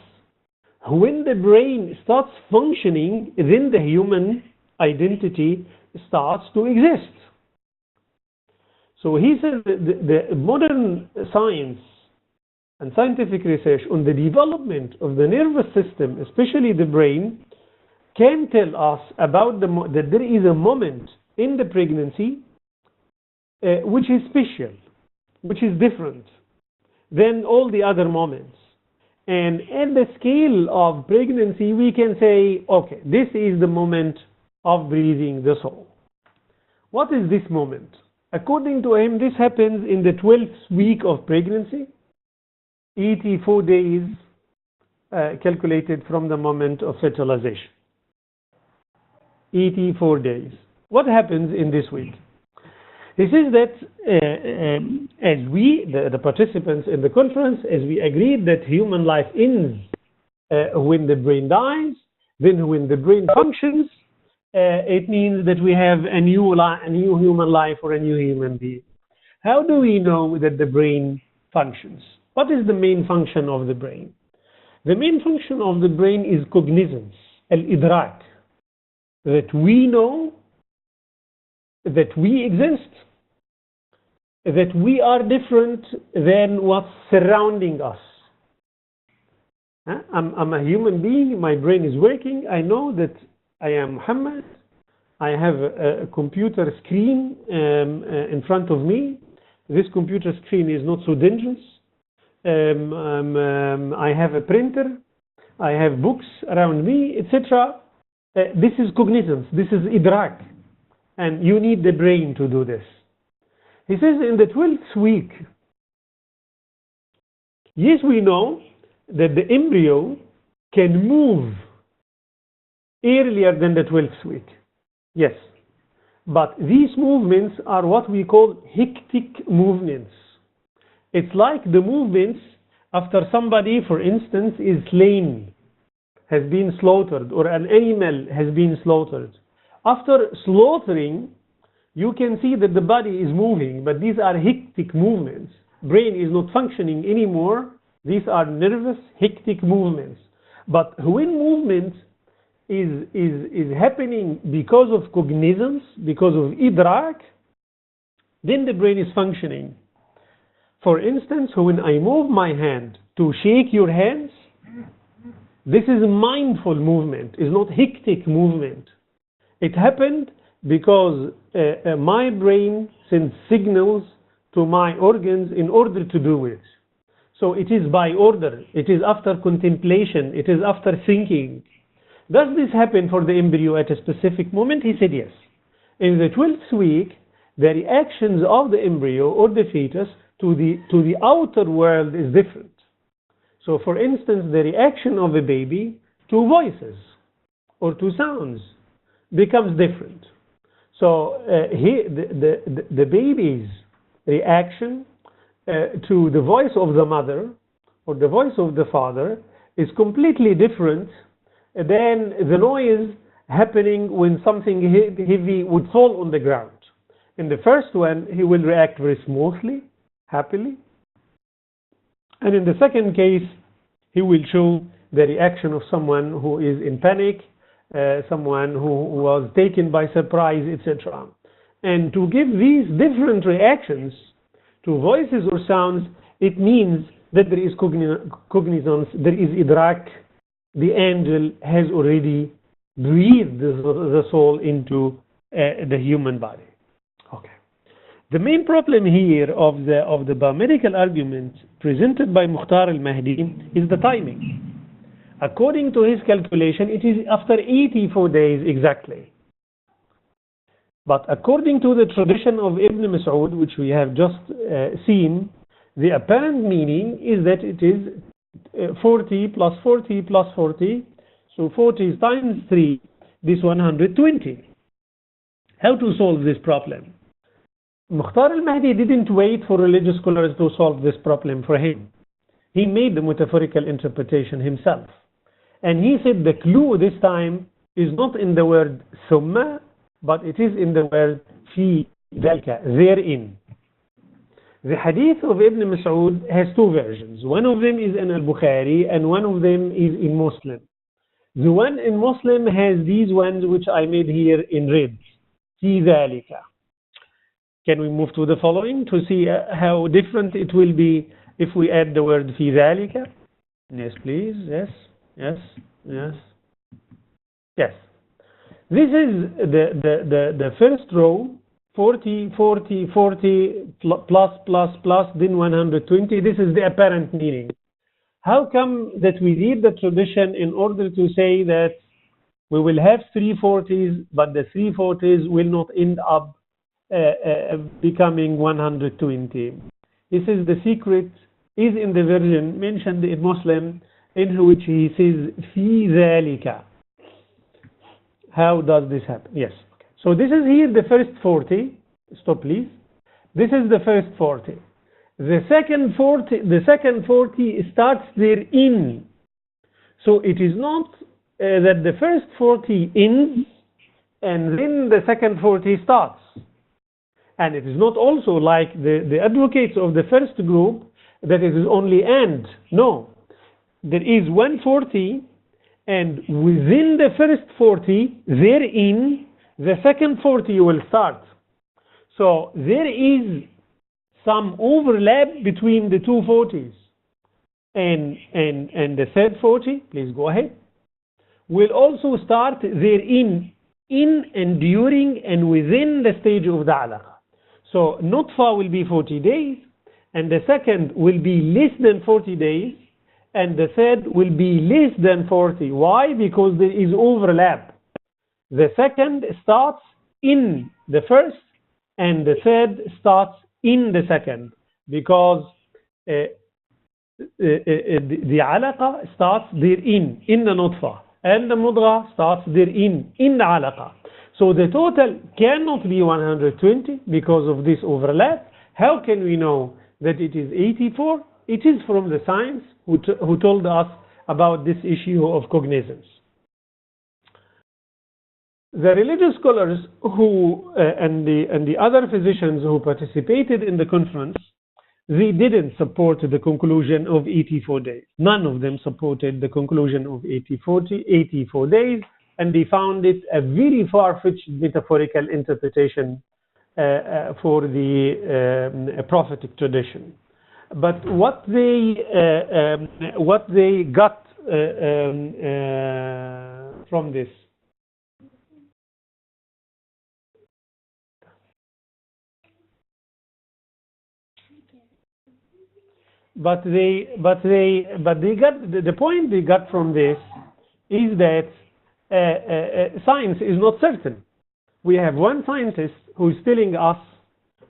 when the brain starts functioning, then the human identity starts to exist. So he said that the modern science and scientific research on the development of the nervous system, especially the brain, can tell us about that there is a moment in the pregnancy which is special, which is different than all the other moments. And at the scale of pregnancy, we can say, okay, this is the moment of breathing the soul. What is this moment? According to him, this happens in the 12th week of pregnancy, 84 days calculated from the moment of fertilization. 84 days. What happens in this week? He says that as we, the participants in the conference, as we agreed that human life ends when the brain dies, then when the brain functions, it means that we have a new human life or a new human being. How do we know that the brain functions? What is the main function of the brain? The main function of the brain is cognizance, al-idrak, that we know, that we exist, that we are different than what's surrounding us. I'm a human being, my brain is working, I know that I am Muhammad, I have a computer screen in front of me. This computer screen is not so dangerous. I have a printer, I have books around me, etc. This is cognizance, this is idrak, and you need the brain to do this. He says in the 12th week, yes, we know that the embryo can move earlier than the 12th week. Yes. But these movements are what we call hectic movements. It's like the movements after somebody, for instance, is slain, has been slaughtered, or an animal has been slaughtered. After slaughtering, you can see that the body is moving, but these are hectic movements. Brain is not functioning anymore. These are nervous, hectic movements. But when movement is happening because of cognizance, because of idrak, then the brain is functioning. For instance, when I move my hand to shake your hands, this is a mindful movement, it's not hectic movement. It happened because my brain sends signals to my organs in order to do it. So it is by order, it is after contemplation, it is after thinking. Does this happen for the embryo at a specific moment? He said yes. In the 12th week, the reactions of the embryo or the fetus to the outer world is different. So for instance, the reaction of a baby to voices or to sounds becomes different. So the baby's reaction to the voice of the mother or the voice of the father is completely different than the noise happening when something heavy would fall on the ground. In the first one, he will react very smoothly, happily. And in the second case, he will show the reaction of someone who is in panic, someone who was taken by surprise, etc. And to give these different reactions to voices or sounds, it means that there is cognizance, there is idrak. The angel has already breathed the soul into the human body. Okay. The main problem here of the biomedical argument presented by Mukhtar al-Mahdi is the timing. According to his calculation, it is after 84 days exactly. But according to the tradition of Ibn Mas'ud, which we have just seen, the apparent meaning is that it is 40 plus 40 plus 40, so 40 times 3, this 120. How to solve this problem? Mukhtar al-Mahdi didn't wait for religious scholars to solve this problem for him. He made the metaphorical interpretation himself. And he said the clue this time is not in the word thumma, but it is in the word fi dhalika, therein. The hadith of Ibn Mas'ud has two versions. One of them is in al-Bukhari and one of them is in Muslim. The one in Muslim has these ones which I made here in red. Fi dhalika. Can we move to the following to see how different it will be if we add the word fi dhalika? Yes, please. Yes, yes, yes, yes. This is the first row, 40, 40, 40, plus, plus, plus, then 120. This is the apparent meaning. How come that we read the tradition in order to say that we will have 340s, but the 340s will not end up becoming 120? This is the secret, is in the version mentioned in Muslim, in which he says, fi dhalika. How does this happen? Yes. Okay. So this is here the first 40. Stop, please. This is the first 40. The second 40 starts therein. So it is not that the first 40 ends and then the second 40 starts. And it is not also like the advocates of the first group that it is only and. No. There is 140, and within the first 40, therein, the second 40 will start. So there is some overlap between the two 40s. And the third 40, please go ahead, will also start therein, in and during and within the stage of the alaqa. So nutfa will be 40 days, and the second will be less than 40 days, and the third will be less than 40. Why? Because there is overlap. The second starts in the first, and the third starts in the second, because the alaqa starts therein, in the nutfa, and the mudgha starts therein, in the alaqa. So the total cannot be 120 because of this overlap. How can we know that it is 84? It is from the science who told us about this issue of cognizance. The religious scholars who and the other physicians who participated in the conference, they didn't support the conclusion of 84 days. None of them supported the conclusion of 84 days, and they found it a very far-fetched metaphorical interpretation for the prophetic tradition. But what they got from this, but they got the point they got from this is that science is not certain. We have one scientist who is telling us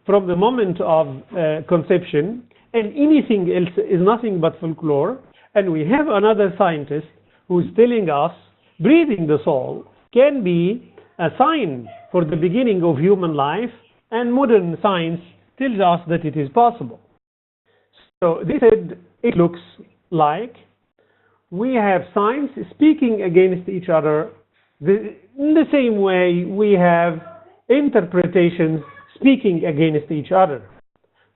from the moment of conception, and anything else is nothing but folklore. And we have another scientist who's telling us breathing the soul can be a sign for the beginning of human life, and modern science tells us that it is possible. So they said it looks like we have science speaking against each other in the same way we have interpretations speaking against each other.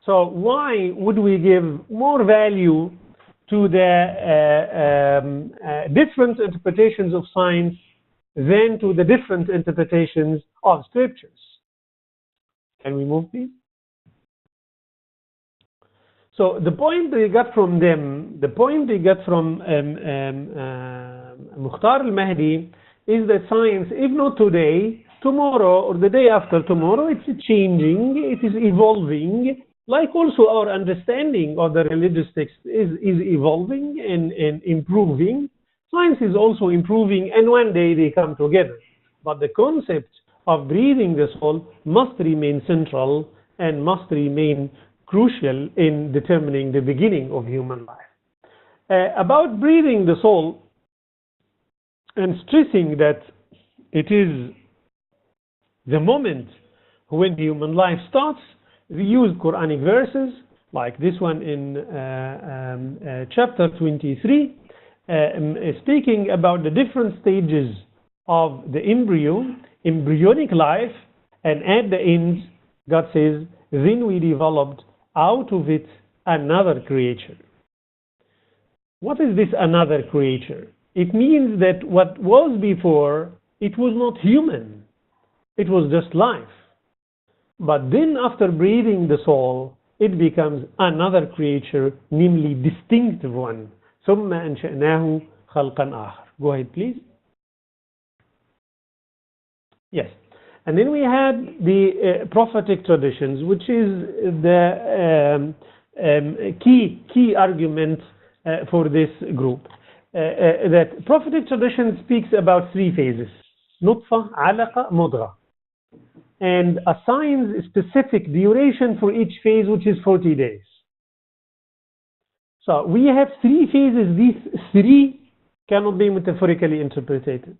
So why would we give more value to the different interpretations of science than to the different interpretations of scriptures? Can we move, please? So the point they got from them, the point they got from Mukhtar al-Mahdi is that science, if not today, tomorrow or the day after tomorrow, it's changing, it is evolving, like also our understanding of the religious text is evolving and improving. Science is also improving, and one day they come together. But the concept of breathing the soul must remain central and must remain crucial in determining the beginning of human life. About breathing the soul and stressing that it is the moment when human life starts, we use Quranic verses like this one in chapter 23, speaking about the different stages of the embryonic life, and at the end, God says, then we developed out of it another creature. What is this another creature? It means that what was before, it was not human. It was just life. But then after breathing the soul, it becomes another creature, namely distinctive one. ثم أنشأناه خلقا آخر. Go ahead, please. Yes. And then we had the prophetic traditions, which is the key argument for this group. That prophetic tradition speaks about three phases: nutfa, alaqa, mudgha, and assigns a specific duration for each phase, which is 40 days. So we have three phases. These three cannot be metaphorically interpreted.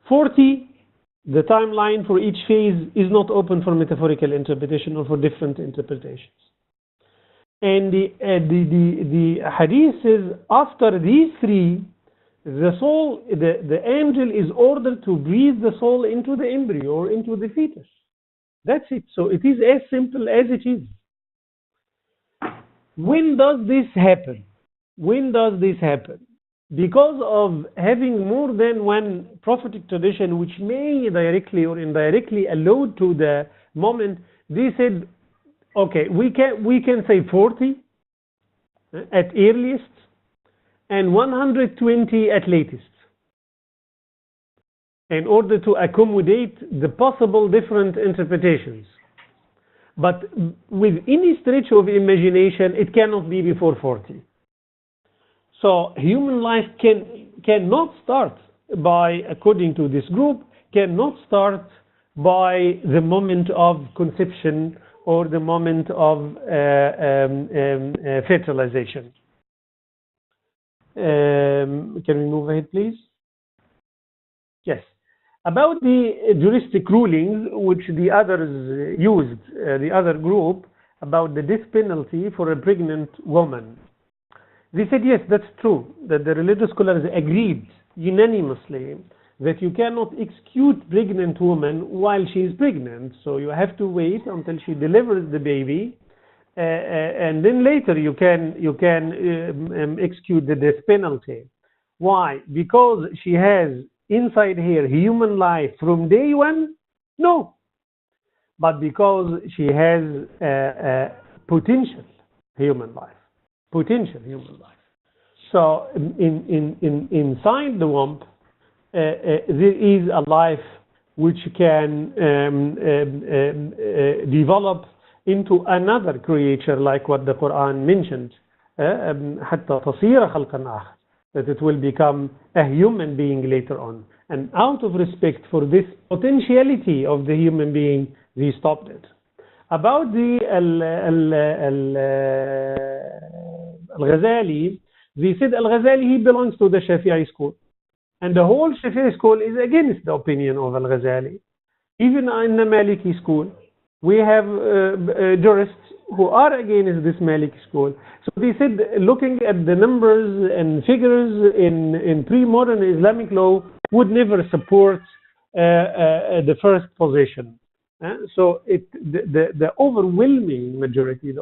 40, the timeline for each phase is not open for metaphorical interpretation or for different interpretations. And the hadith says after these three, the soul, the angel is ordered to breathe the soul into the embryo or into the fetus. That's it. So it is as simple as it is. When does this happen? When does this happen? Because of having more than one prophetic tradition, which may directly or indirectly allude to the moment, they said, okay, we can say 40 at earliest and 120 at latest, in order to accommodate the possible different interpretations. But with any stretch of imagination, it cannot be before 40. So human life cannot start by, according to this group, cannot start by the moment of conception or the moment of fertilization. Can we move ahead, please? Yes. About the juristic rulings, which the others used, the other group, about the death penalty for a pregnant woman. They said, yes, that's true, that the religious scholars agreed unanimously that you cannot execute pregnant woman while she is pregnant. So you have to wait until she delivers the baby, and then later you can execute the death penalty. Why? Because she has inside her human life from day one? No. But because she has potential human life. Potential human life. So inside the womb, there is a life which can develop into another creature, like what the Quran mentioned, حتى تصير خلقا آخر, that it will become a human being later on. And out of respect for this potentiality of the human being, we stopped it. About the Al-Ghazali, they said Al-Ghazali, he belongs to the Shafi'i school. And the whole Shafi'i school is against the opinion of Al-Ghazali. Even in the Maliki school, we have jurists who are against this Maliki school. So they said, looking at the numbers and figures in pre-modern Islamic law would never support the first position. So the overwhelming majority,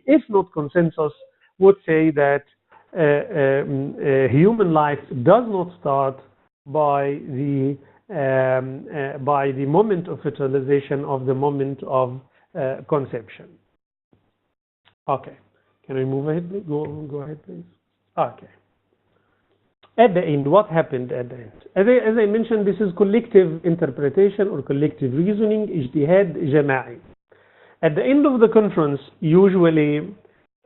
if not consensus, would say that human life does not start by the moment of fertilization, of the moment of conception. Okay, can we move ahead, please? Go ahead, please. Okay. At the end, what happened at the end? As I mentioned, this is collective interpretation or collective reasoning, ijtihad jama'i. At the end of the conference, usually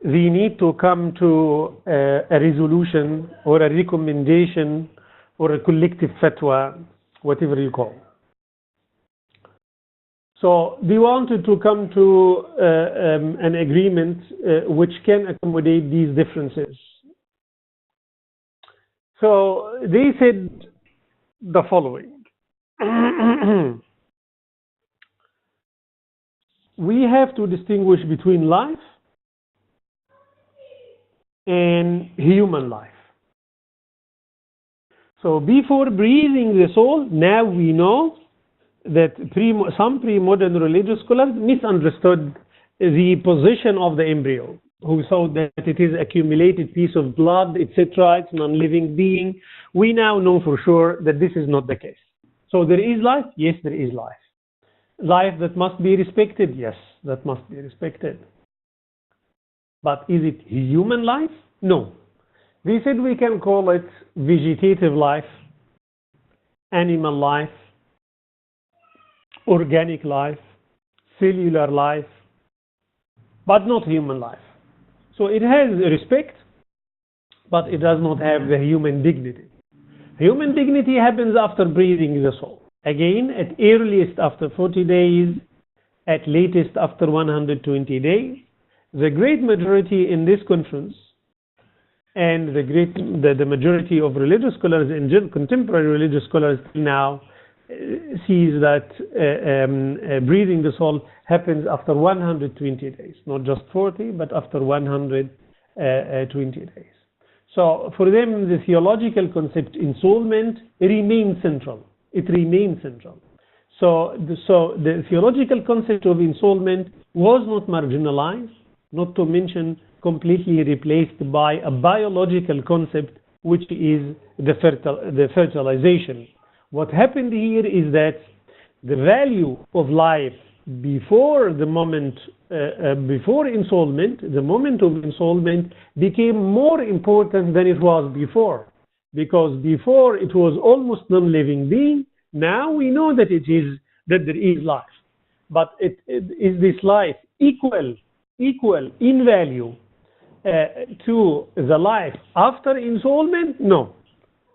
they need to come to a resolution or a recommendation or a collective fatwa, whatever you call. So they wanted to come to an agreement which can accommodate these differences. So they said the following. We have to distinguish between life and human life. So before breathing the soul, now we know that some pre-modern religious scholars misunderstood the position of the embryo, who thought that it is accumulated piece of blood, etc. It's non-living being. We now know for sure that this is not the case. So there is life? Yes, there is life. Life that must be respected? Yes, that must be respected. But is it human life? No. They said we can call it vegetative life, animal life, organic life, cellular life, but not human life. So it has respect, but it does not have the human dignity. Human dignity happens after breathing the soul. Again, at earliest after 40 days, at latest after 120 days. The great majority in this conference and the majority of religious scholars and contemporary religious scholars now sees that breathing the soul happens after 120 days, not just 40, but after 120 days. So for them, the theological concept ensoulment remains central. It remains central. So the theological concept of ensoulment was not marginalized, not to mention completely replaced by a biological concept, which is the fertilization. What happened here is that the value of life before the moment, before ensoulment, the moment of ensoulment became more important than it was before. Because before it was almost non-living being, now we know that there is life. But is this life equal in value to the life after ensoulment? No,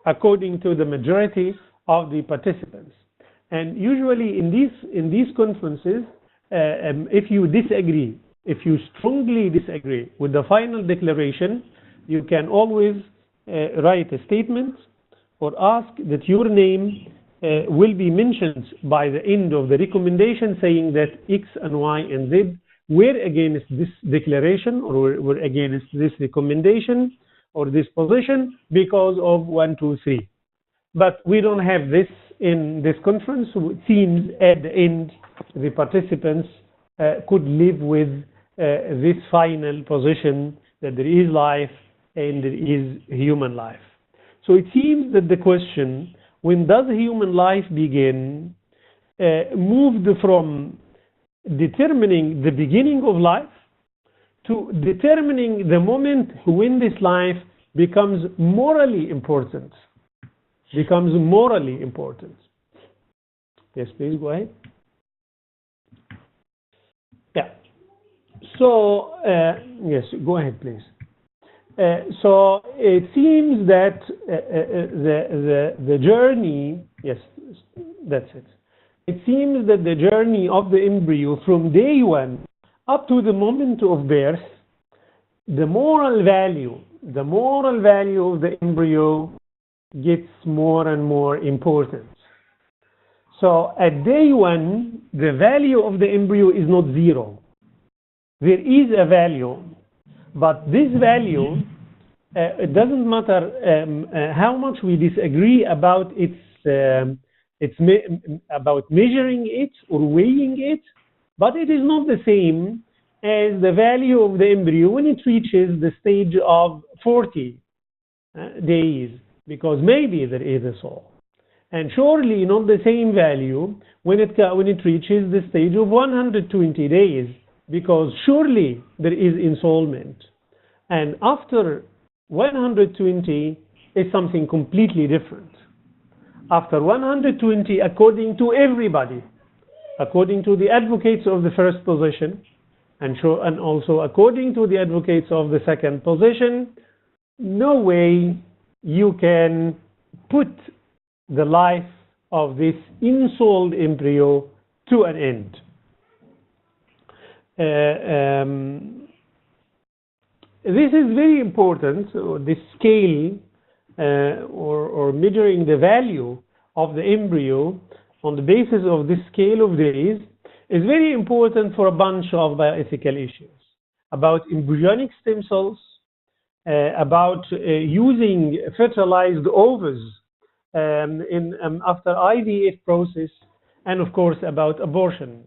according to the majority of the participants. And usually in these conferences, if you disagree, if you strongly disagree with the final declaration, you can always write a statement or ask that your name will be mentioned by the end of the recommendation, saying that X and Y and Z were against this declaration or were against this recommendation or this position because of 1, 2, 3. But we don't have this in this conference. So it seems at the end the participants could live with this final position that there is life and there is human life. So it seems that the question, when does human life begin, moved from determining the beginning of life to determining the moment when this life becomes morally important. Yes, please go ahead. Yeah. So, yes, go ahead, please. So it seems that the journey, yes, that's it. It seems that the journey of the embryo from day one up to the moment of birth the moral value of the embryo gets more and more important. So at day one, the value of the embryo is not zero. There is a value, but this value, it doesn't matter how much we disagree about about measuring it or weighing it, but it is not the same as the value of the embryo when it reaches the stage of 40 days, because maybe there is a soul. And surely not the same value when it reaches the stage of 120 days, because surely there is ensoulment. And after 120 is something completely different. After 120, according to everybody, according to the advocates of the first position, and also according to the advocates of the second position, no way you can put the life of this ensouled embryo to an end. This is very important. So this scale or measuring the value of the embryo on the basis of this scale of days is very important for a bunch of bioethical issues about embryonic stem cells, about using fertilized ovaries after IVF process, and of course about abortion.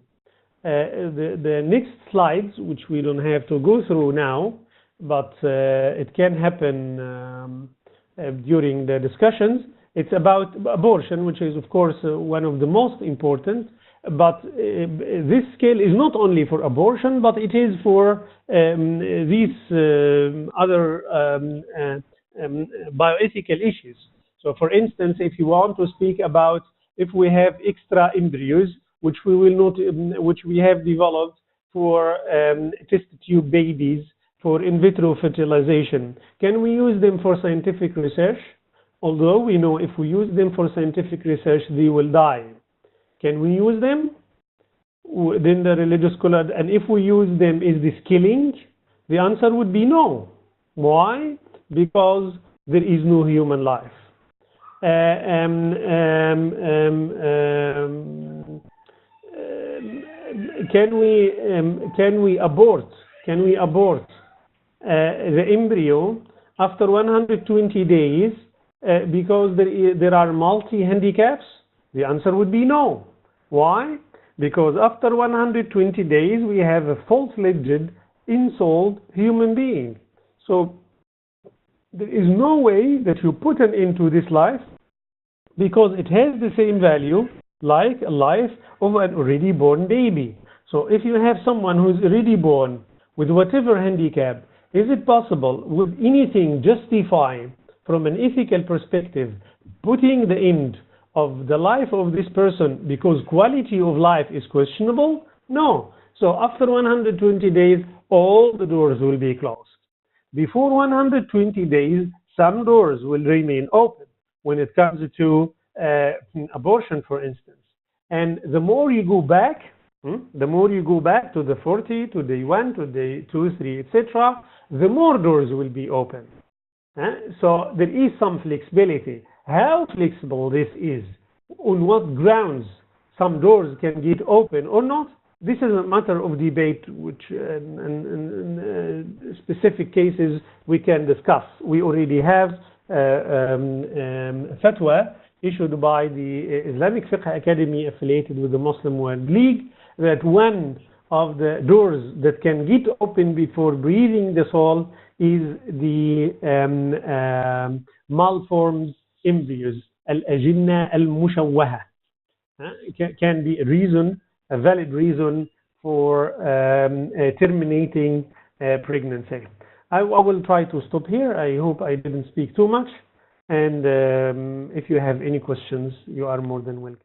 The next slides, which we don't have to go through now, but it can happen during the discussions. It's about abortion, which is of course one of the most important, but this scale is not only for abortion, but it is for these other bioethical issues. So for instance, if you want to speak about if we have extra embryos, which we have developed for test tube babies for in vitro fertilization, can we use them for scientific research? Although we know if we use them for scientific research, they will die. Can we use them? Then the religious scholar, and if we use them, is this killing? The answer would be no. Why? Because there is no human life. Can we abort the embryo after 120 days because there are multi-handicaps? The answer would be no. Why? Because after 120 days we have a full-fledged, ensouled human being. So there is no way that you put an end to this life, because it has the same value like a life of an already born baby. So if you have someone who is already born with whatever handicap, is it possible, would anything justify from an ethical perspective putting the end of the life of this person because quality of life is questionable? No. So after 120 days, all the doors will be closed. Before 120 days, some doors will remain open when it comes to abortion, for instance. And the more you go back, the more you go back to the 40, to day 1, to day 2, 3, etc., the more doors will be open. So there is some flexibility. How flexible this is, on what grounds some doors can get open or not, this is a matter of debate, which in specific cases we can discuss. We already have fatwa issued by the Islamic Fiqh Academy affiliated with the Muslim World League that one of the doors that can get open before breathing the soul is the malformed embryos, al-ajinna al-mushawwaha. Can be a reason, a valid reason for terminating pregnancy. I will try to stop here. I hope I didn't speak too much. And if you have any questions, you are more than welcome.